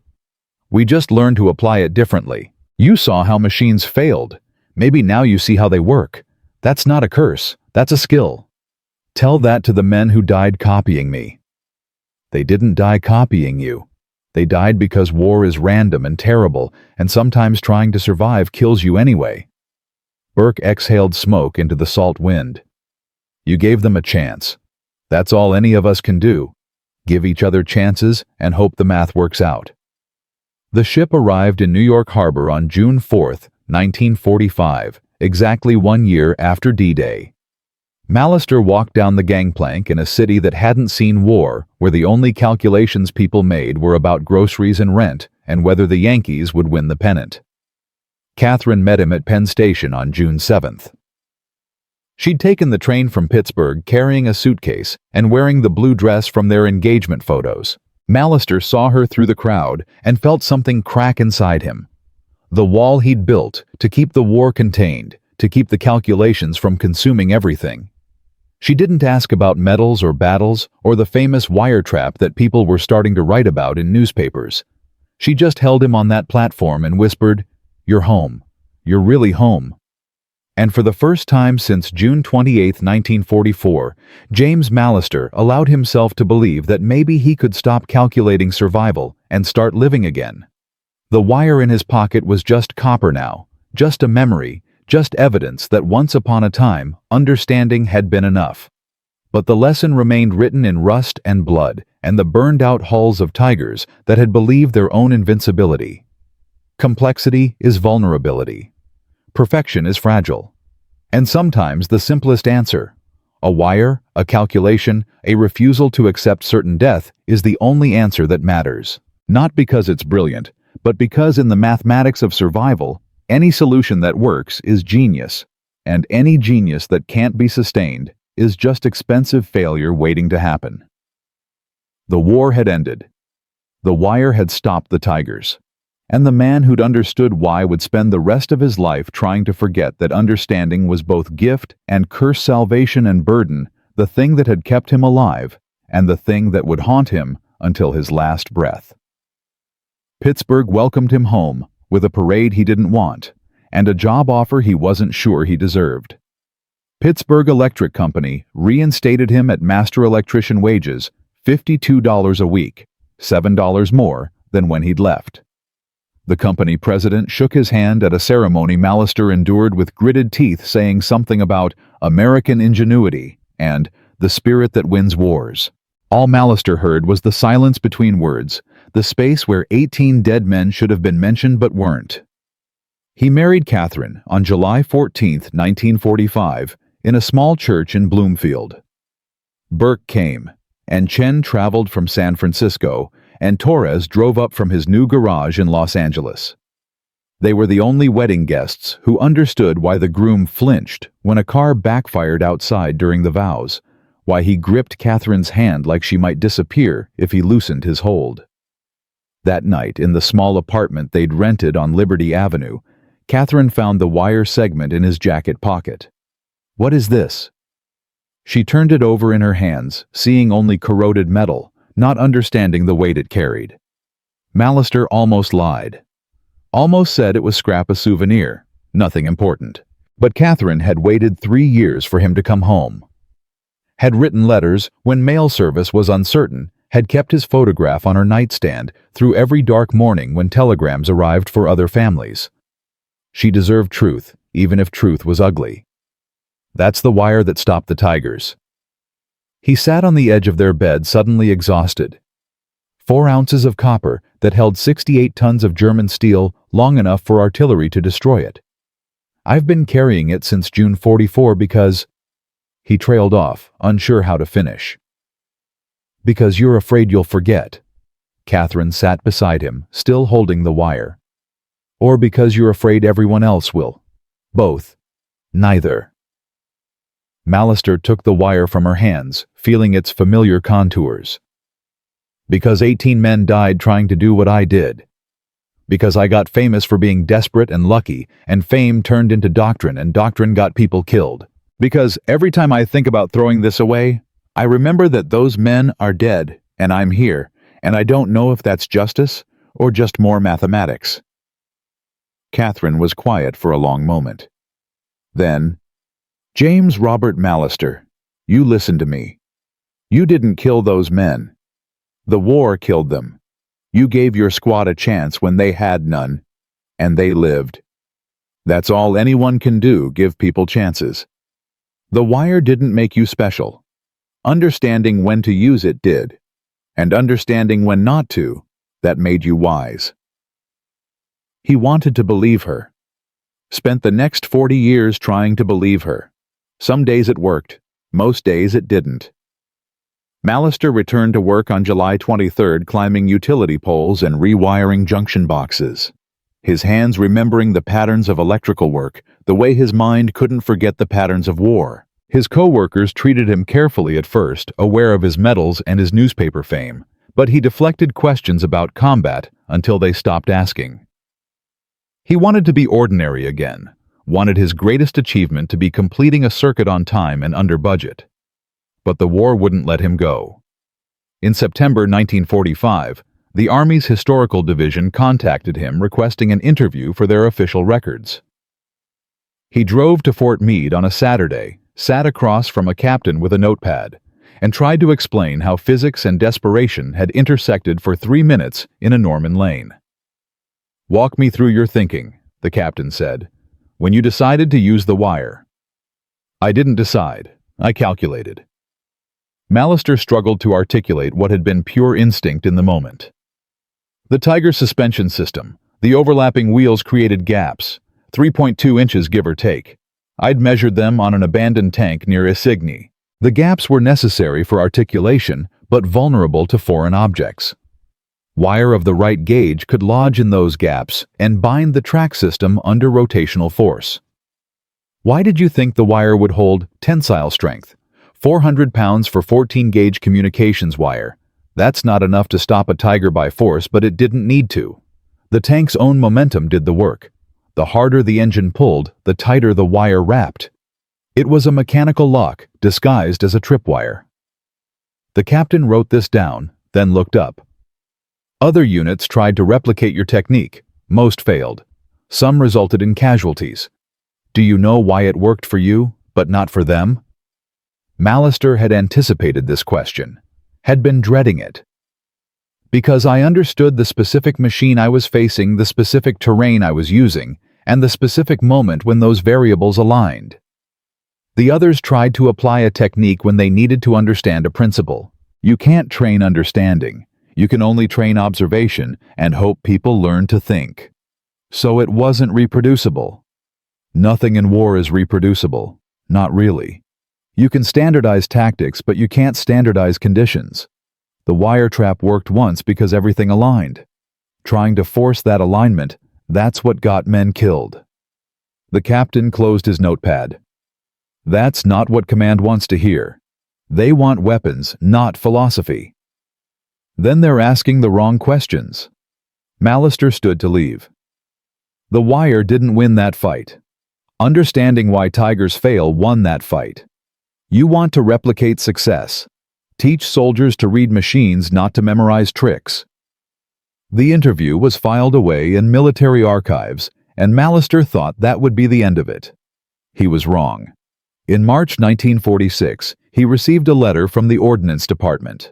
We just learned to apply it differently. You saw how machines failed. Maybe now you see how they work. That's not a curse, that's a skill. Tell that to the men who died copying me. They didn't die copying you. They died because war is random and terrible, and sometimes trying to survive kills you anyway. Burke exhaled smoke into the salt wind. You gave them a chance. That's all any of us can do. Give each other chances and hope the math works out. The ship arrived in New York Harbor on June 4th, 1945, exactly 1 year after D-Day. Mallister walked down the gangplank in a city that hadn't seen war, where the only calculations people made were about groceries and rent, and whether the Yankees would win the pennant. Catherine met him at Penn Station on June 7th. She'd taken the train from Pittsburgh carrying a suitcase and wearing the blue dress from their engagement photos. Mallister saw her through the crowd and felt something crack inside him. The wall he'd built to keep the war contained, to keep the calculations from consuming everything. She didn't ask about medals or battles or the famous wire trap that people were starting to write about in newspapers. She just held him on that platform and whispered, "You're home. You're really home." And for the first time since June 28, 1944, James Mallister allowed himself to believe that maybe he could stop calculating survival and start living again. The wire in his pocket was just copper now, just a memory, just evidence that once upon a time, understanding had been enough. But the lesson remained written in rust and blood and the burned-out hulls of tigers that had believed their own invincibility. Complexity is vulnerability. Perfection is fragile. And sometimes the simplest answer, a wire, a calculation, a refusal to accept certain death, is the only answer that matters. Not because it's brilliant, but because in the mathematics of survival, any solution that works is genius, and any genius that can't be sustained is just expensive failure waiting to happen. The war had ended. The wire had stopped the tigers. And the man who'd understood why would spend the rest of his life trying to forget that understanding was both gift and curse, salvation and burden, the thing that had kept him alive, and the thing that would haunt him until his last breath. Pittsburgh welcomed him home with a parade he didn't want, and a job offer he wasn't sure he deserved. Pittsburgh Electric Company reinstated him at master electrician wages, $52 a week, $7 more than when he'd left. The company president shook his hand at a ceremony Mallister endured with gritted teeth, saying something about American ingenuity and the spirit that wins wars. All Mallister heard was the silence between words, the space where 18 dead men should have been mentioned but weren't. He married Catherine on July 14, 1945, in a small church in Bloomfield. Burke came, and Chen traveled from San Francisco, and Torres drove up from his new garage in Los Angeles. They were the only wedding guests who understood why the groom flinched when a car backfired outside during the vows, why he gripped Catherine's hand like she might disappear if he loosened his hold. That night, in the small apartment they'd rented on Liberty Avenue, Catherine found the wire segment in his jacket pocket. "What is this?" She turned it over in her hands, seeing only corroded metal, not understanding the weight it carried. Mallister almost lied. Almost said it was scrap a souvenir, nothing important. But Catherine had waited 3 years for him to come home. Had written letters when mail service was uncertain, had kept his photograph on her nightstand through every dark morning when telegrams arrived for other families. She deserved truth, even if truth was ugly. That's the wire that stopped the tigers. He sat on the edge of their bed, suddenly exhausted. 4 ounces of copper that held 68 tons of German steel, long enough for artillery to destroy it. I've been carrying it since June 44 because... He trailed off, unsure how to finish. "Because you're afraid you'll forget." Catherine sat beside him, still holding the wire. "Or because you're afraid everyone else will." "Both." "Neither." Mallister took the wire from her hands, feeling its familiar contours. "Because 18 men died trying to do what I did. Because I got famous for being desperate and lucky, and fame turned into doctrine, and doctrine got people killed. Because every time I think about throwing this away, I remember that those men are dead, and I'm here, and I don't know if that's justice or just more mathematics." Catherine was quiet for a long moment. Then, "James Robert Mallister, you listen to me. You didn't kill those men. The war killed them. You gave your squad a chance when they had none, and they lived. That's all anyone can do, give people chances. The wire didn't make you special. Understanding when to use it did, and understanding when not to, that made you wise." He wanted to believe her. Spent the next 40 years trying to believe her. Some days it worked, most days it didn't. Mallister returned to work on July 23rd, climbing utility poles and rewiring junction boxes. His hands remembering the patterns of electrical work, the way his mind couldn't forget the patterns of war. His co-workers treated him carefully at first, aware of his medals and his newspaper fame, but he deflected questions about combat until they stopped asking. He wanted to be ordinary again, wanted his greatest achievement to be completing a circuit on time and under budget. But the war wouldn't let him go. In September 1945, the Army's Historical Division contacted him requesting an interview for their official records. He drove to Fort Meade on a Saturday, sat across from a captain with a notepad, and tried to explain how physics and desperation had intersected for 3 minutes in a Norman lane. "Walk me through your thinking," the captain said, "when you decided to use the wire." "I didn't decide. I calculated." Mallister struggled to articulate what had been pure instinct in the moment. The Tiger suspension system, the overlapping wheels created gaps, 3.2 inches give or take. I'd measured them on an abandoned tank near Isigny. The gaps were necessary for articulation, but vulnerable to foreign objects. Wire of the right gauge could lodge in those gaps and bind the track system under rotational force. Why did you think the wire would hold tensile strength? 400 pounds for 14-gauge communications wire. That's not enough to stop a Tiger by force, but it didn't need to. The tank's own momentum did the work. The harder the engine pulled, the tighter the wire wrapped. It was a mechanical lock, disguised as a tripwire. The captain wrote this down, then looked up. Other units tried to replicate your technique. Most failed. Some resulted in casualties. Do you know why it worked for you, but not for them? Mallister had anticipated this question, had been dreading it. Because I understood the specific machine I was facing, the specific terrain I was using, and the specific moment when those variables aligned. The others tried to apply a technique when they needed to understand a principle. You can't train understanding. You can only train observation and hope people learn to think. So it wasn't reproducible. Nothing in war is reproducible. Not really. You can standardize tactics, but you can't standardize conditions. The wire trap worked once because everything aligned. Trying to force that alignment, that's what got men killed. The captain closed his notepad. That's not what command wants to hear. They want weapons, not philosophy. Then they're asking the wrong questions. Mallister stood to leave. The wire didn't win that fight. Understanding why Tigers fail won that fight. You want to replicate success. Teach soldiers to read machines, not to memorize tricks. The interview was filed away in military archives, and Mallister thought that would be the end of it. He was wrong. In March 1946, he received a letter from the Ordnance Department.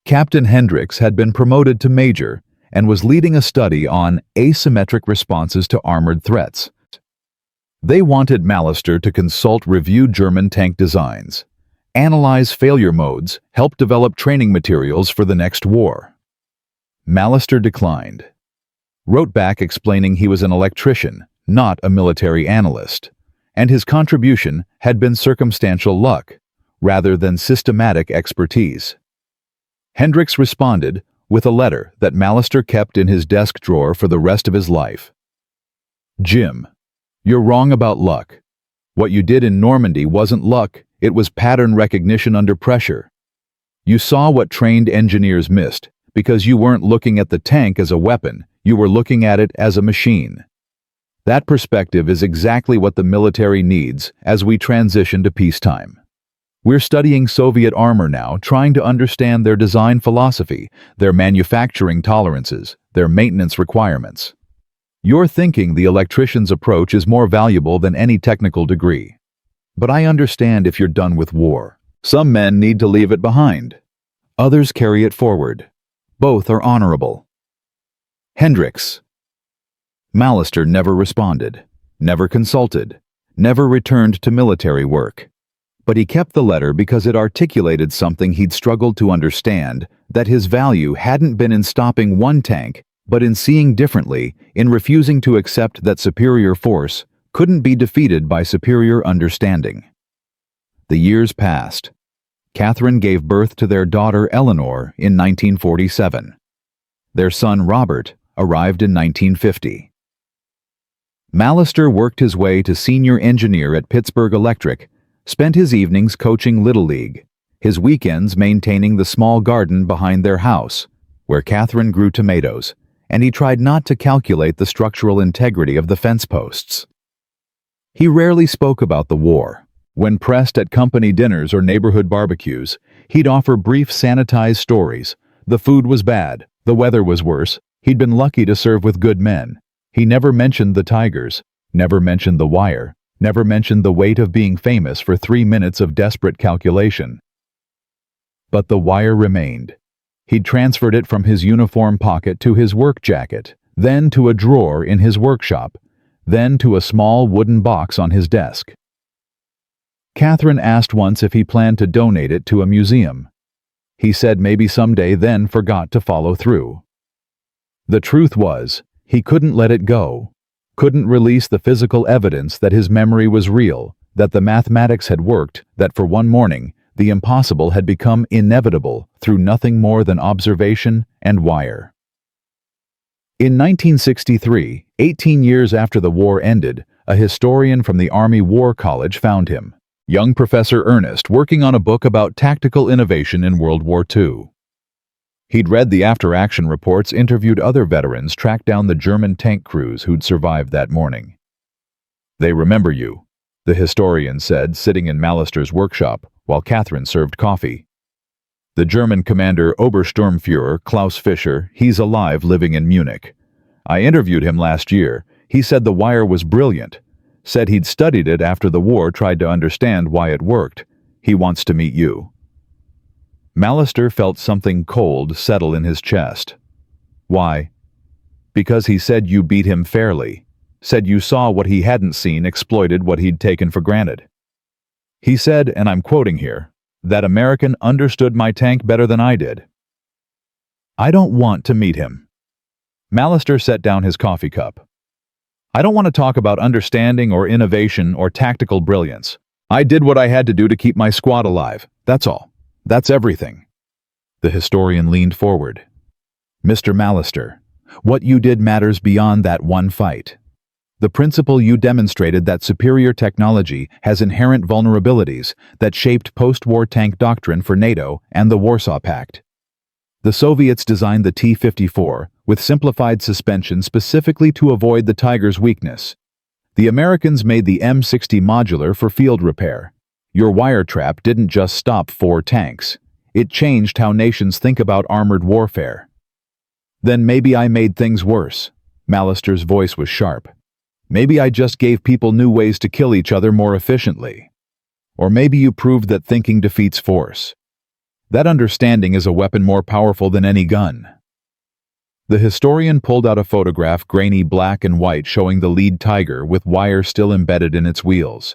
Captain Hendricks had been promoted to major and was leading a study on asymmetric responses to armored threats. They wanted Mallister to consult reviewed German tank designs, analyze failure modes, help develop training materials for the next war. Mallister declined. Wrote back explaining he was an electrician, not a military analyst, and his contribution had been circumstantial luck, rather than systematic expertise. Hendricks responded with a letter that Mallister kept in his desk drawer for the rest of his life. Jim, you're wrong about luck. What you did in Normandy wasn't luck, it was pattern recognition under pressure. You saw what trained engineers missed, because you weren't looking at the tank as a weapon, you were looking at it as a machine. That perspective is exactly what the military needs as we transition to peacetime. We're studying Soviet armor now, trying to understand their design philosophy, their manufacturing tolerances, their maintenance requirements. You're thinking the electrician's approach is more valuable than any technical degree. But I understand if you're done with war. Some men need to leave it behind. Others carry it forward. Both are honorable. Hendricks. Mallister never responded, never consulted, never returned to military work. But he kept the letter because it articulated something he'd struggled to understand, that his value hadn't been in stopping one tank, but in seeing differently, in refusing to accept that superior force couldn't be defeated by superior understanding. The years passed. Catherine gave birth to their daughter Eleanor in 1947. Their son Robert arrived in 1950. Mallister worked his way to senior engineer at Pittsburgh Electric, spent his evenings coaching Little League, his weekends maintaining the small garden behind their house, where Catherine grew tomatoes, and he tried not to calculate the structural integrity of the fence posts. He rarely spoke about the war. When pressed at company dinners or neighborhood barbecues, he'd offer brief sanitized stories. The food was bad, the weather was worse, he'd been lucky to serve with good men. He never mentioned the Tigers, never mentioned the wire, never mentioned the weight of being famous for 3 minutes of desperate calculation. But the wire remained. He'd transferred it from his uniform pocket to his work jacket, then to a drawer in his workshop, then to a small wooden box on his desk. Catherine asked once if he planned to donate it to a museum. He said maybe someday, then forgot to follow through. The truth was, he couldn't let it go, couldn't release the physical evidence that his memory was real, that the mathematics had worked, that for one morning, the impossible had become inevitable through nothing more than observation and wire. In 1963, 18 years after the war ended, a historian from the Army War College found him, young Professor Ernest, working on a book about tactical innovation in World War II. He'd read the after-action reports, interviewed other veterans, tracked down the German tank crews who'd survived that morning. "They remember you," the historian said, sitting in Mallister's workshop while Catherine served coffee. "The German commander Obersturmführer Klaus Fischer, he's alive, living in Munich. I interviewed him last year. He said the wire was brilliant. Said he'd studied it after the war, tried to understand why it worked. He wants to meet you." Mallister felt something cold settle in his chest. Why? Because he said you beat him fairly. Said you saw what he hadn't seen, exploited what he'd taken for granted. He said, and I'm quoting here, "That American understood my tank better than I did." I don't want to meet him. Mallister set down his coffee cup. I don't want to talk about understanding or innovation or tactical brilliance. I did what I had to do to keep my squad alive. That's all. That's everything. The historian leaned forward. Mr. Mallister, what you did matters beyond that one fight. The principle you demonstrated that superior technology has inherent vulnerabilities that shaped post-war tank doctrine for NATO and the Warsaw Pact. The Soviets designed the T-54 with simplified suspension specifically to avoid the Tiger's weakness. The Americans made the M60 modular for field repair. Your wire trap didn't just stop 4 tanks. It changed how nations think about armored warfare. Then maybe I made things worse. Mallister's voice was sharp. Maybe I just gave people new ways to kill each other more efficiently. Or maybe you proved that thinking defeats force. That understanding is a weapon more powerful than any gun. The historian pulled out a photograph, grainy black and white, showing the lead Tiger with wire still embedded in its wheels.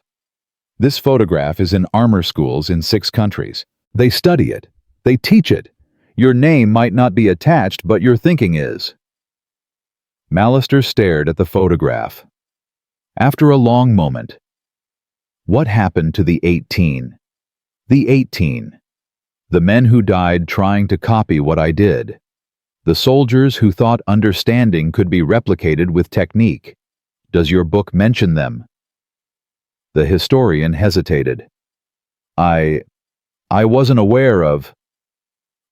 This photograph is in armor schools in 6 countries. They study it. They teach it. Your name might not be attached, but your thinking is. Mallister stared at the photograph. After a long moment, what happened to the 18? The 18. The men who died trying to copy what I did. The soldiers who thought understanding could be replicated with technique. Does your book mention them? The historian hesitated. I wasn't aware of.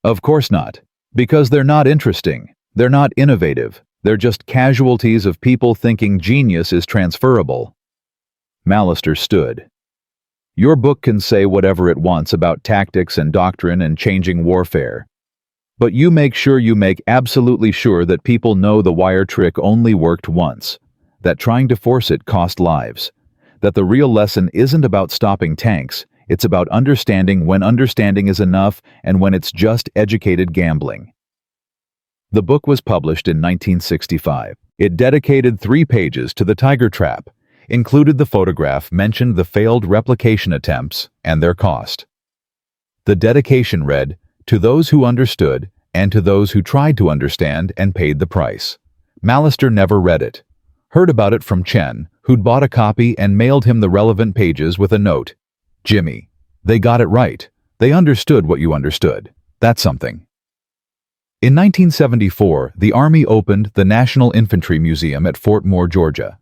Of course not, because they're not interesting, they're not innovative, they're just casualties of people thinking genius is transferable. Mallister stood. Your book can say whatever it wants about tactics and doctrine and changing warfare. But you make sure you make absolutely sure that people know the wire trick only worked once, that trying to force it cost lives, that the real lesson isn't about stopping tanks, it's about understanding when understanding is enough and when it's just educated gambling. The book was published in 1965. It dedicated 3 pages to the Tiger trap, included the photograph, mentioned the failed replication attempts and their cost. The dedication read, "To those who understood and to those who tried to understand and paid the price." Mallister never read it. Heard about it from Chen, who'd bought a copy and mailed him the relevant pages with a note. "Jimmy, they got it right. They understood what you understood. That's something. In 1974, the Army opened the National Infantry Museum at Fort Moore, Georgia.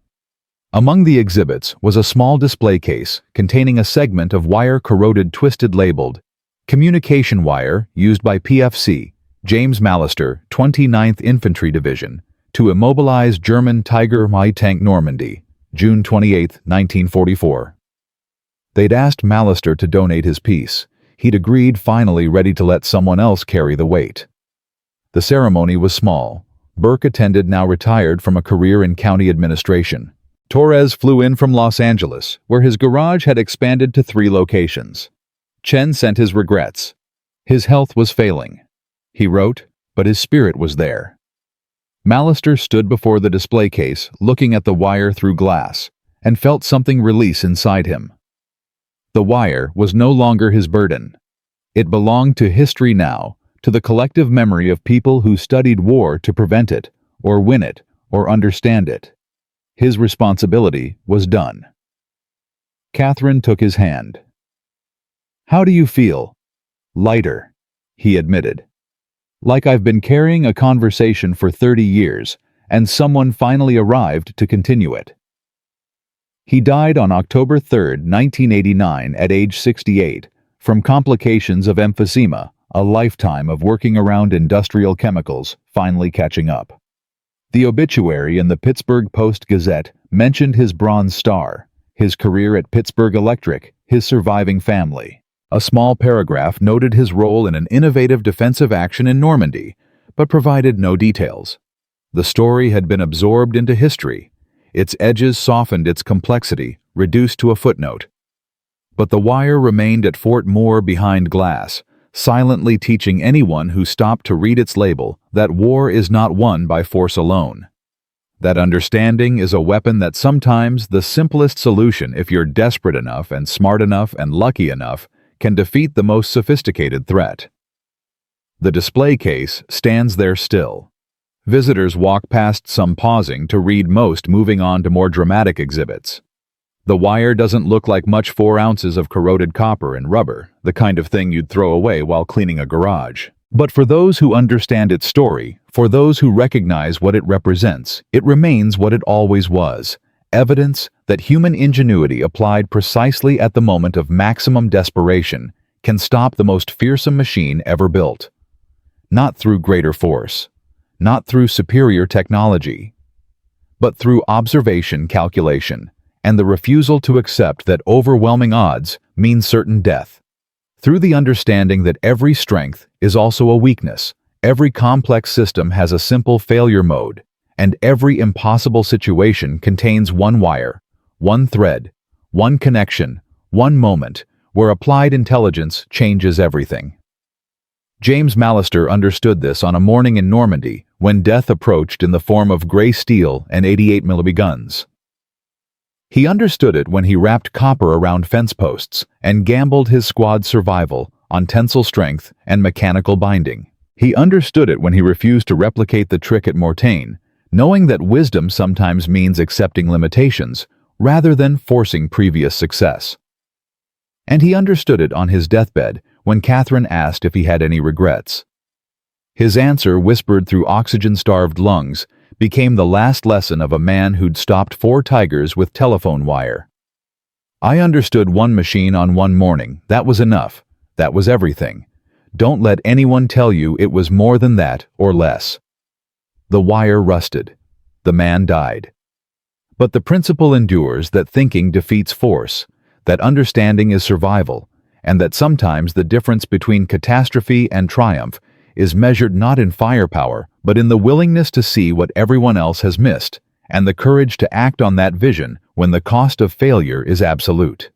Among the exhibits was a small display case containing a segment of wire corroded twisted labeled communication wire used by PFC, James Mallister, 29th Infantry Division, to immobilize German Tiger I tank Normandy, June 28, 1944. They'd asked Mallister to donate his piece. He'd agreed, finally ready to let someone else carry the weight. The ceremony was small. Burke attended, now retired from a career in county administration. Torres flew in from Los Angeles, where his garage had expanded to 3 locations. Chen sent his regrets. His health was failing. He wrote, but his spirit was there. Mallister stood before the display case, looking at the wire through glass, and felt something release inside him. The wire was no longer his burden. It belonged to history now, to the collective memory of people who studied war to prevent it, or win it, or understand it. His responsibility was done. Catherine took his hand. "How do you feel?" "Lighter," he admitted. "Like I've been carrying a conversation for 30 years, and someone finally arrived to continue it." He died on October 3, 1989, at age 68, from complications of emphysema, a lifetime of working around industrial chemicals finally catching up. The obituary in the Pittsburgh Post-Gazette mentioned his Bronze Star, his career at Pittsburgh Electric, his surviving family. A small paragraph noted his role in an innovative defensive action in Normandy, but provided no details. The story had been absorbed into history. Its edges softened, its complexity reduced to a footnote. But the wire remained at Fort Moore behind glass, silently teaching anyone who stopped to read its label that war is not won by force alone. That understanding is a weapon that sometimes the simplest solution, if you're desperate enough and smart enough and lucky enough, can defeat the most sophisticated threat. The display case stands there still. Visitors walk past, some pausing to read, most moving on to more dramatic exhibits. The wire doesn't look like much, 4 ounces of corroded copper and rubber, the kind of thing you'd throw away while cleaning a garage. But for those who understand its story, for those who recognize what it represents, it remains what it always was: evidence that human ingenuity applied precisely at the moment of maximum desperation can stop the most fearsome machine ever built. Not through greater force, not through superior technology, but through observation, calculation, and the refusal to accept that overwhelming odds mean certain death. Through the understanding that every strength is also a weakness, every complex system has a simple failure mode, and every impossible situation contains one wire, one thread, one connection, one moment, where applied intelligence changes everything. James Mallister understood this on a morning in Normandy when death approached in the form of gray steel and 88mm guns. He understood it when he wrapped copper around fence posts and gambled his squad's survival on tensile strength and mechanical binding. He understood it when he refused to replicate the trick at Mortain, knowing that wisdom sometimes means accepting limitations rather than forcing previous success. And he understood it on his deathbed when Catherine asked if he had any regrets. His answer, whispered through oxygen-starved lungs, became the last lesson of a man who'd stopped 4 tigers with telephone wire. "I understood one machine on one morning. That was enough. That was everything. Don't let anyone tell you it was more than that or less." The wire rusted. The man died. But the principle endures, that thinking defeats force, that understanding is survival, and that sometimes the difference between catastrophe and triumph is measured not in firepower, but in the willingness to see what everyone else has missed, and the courage to act on that vision when the cost of failure is absolute.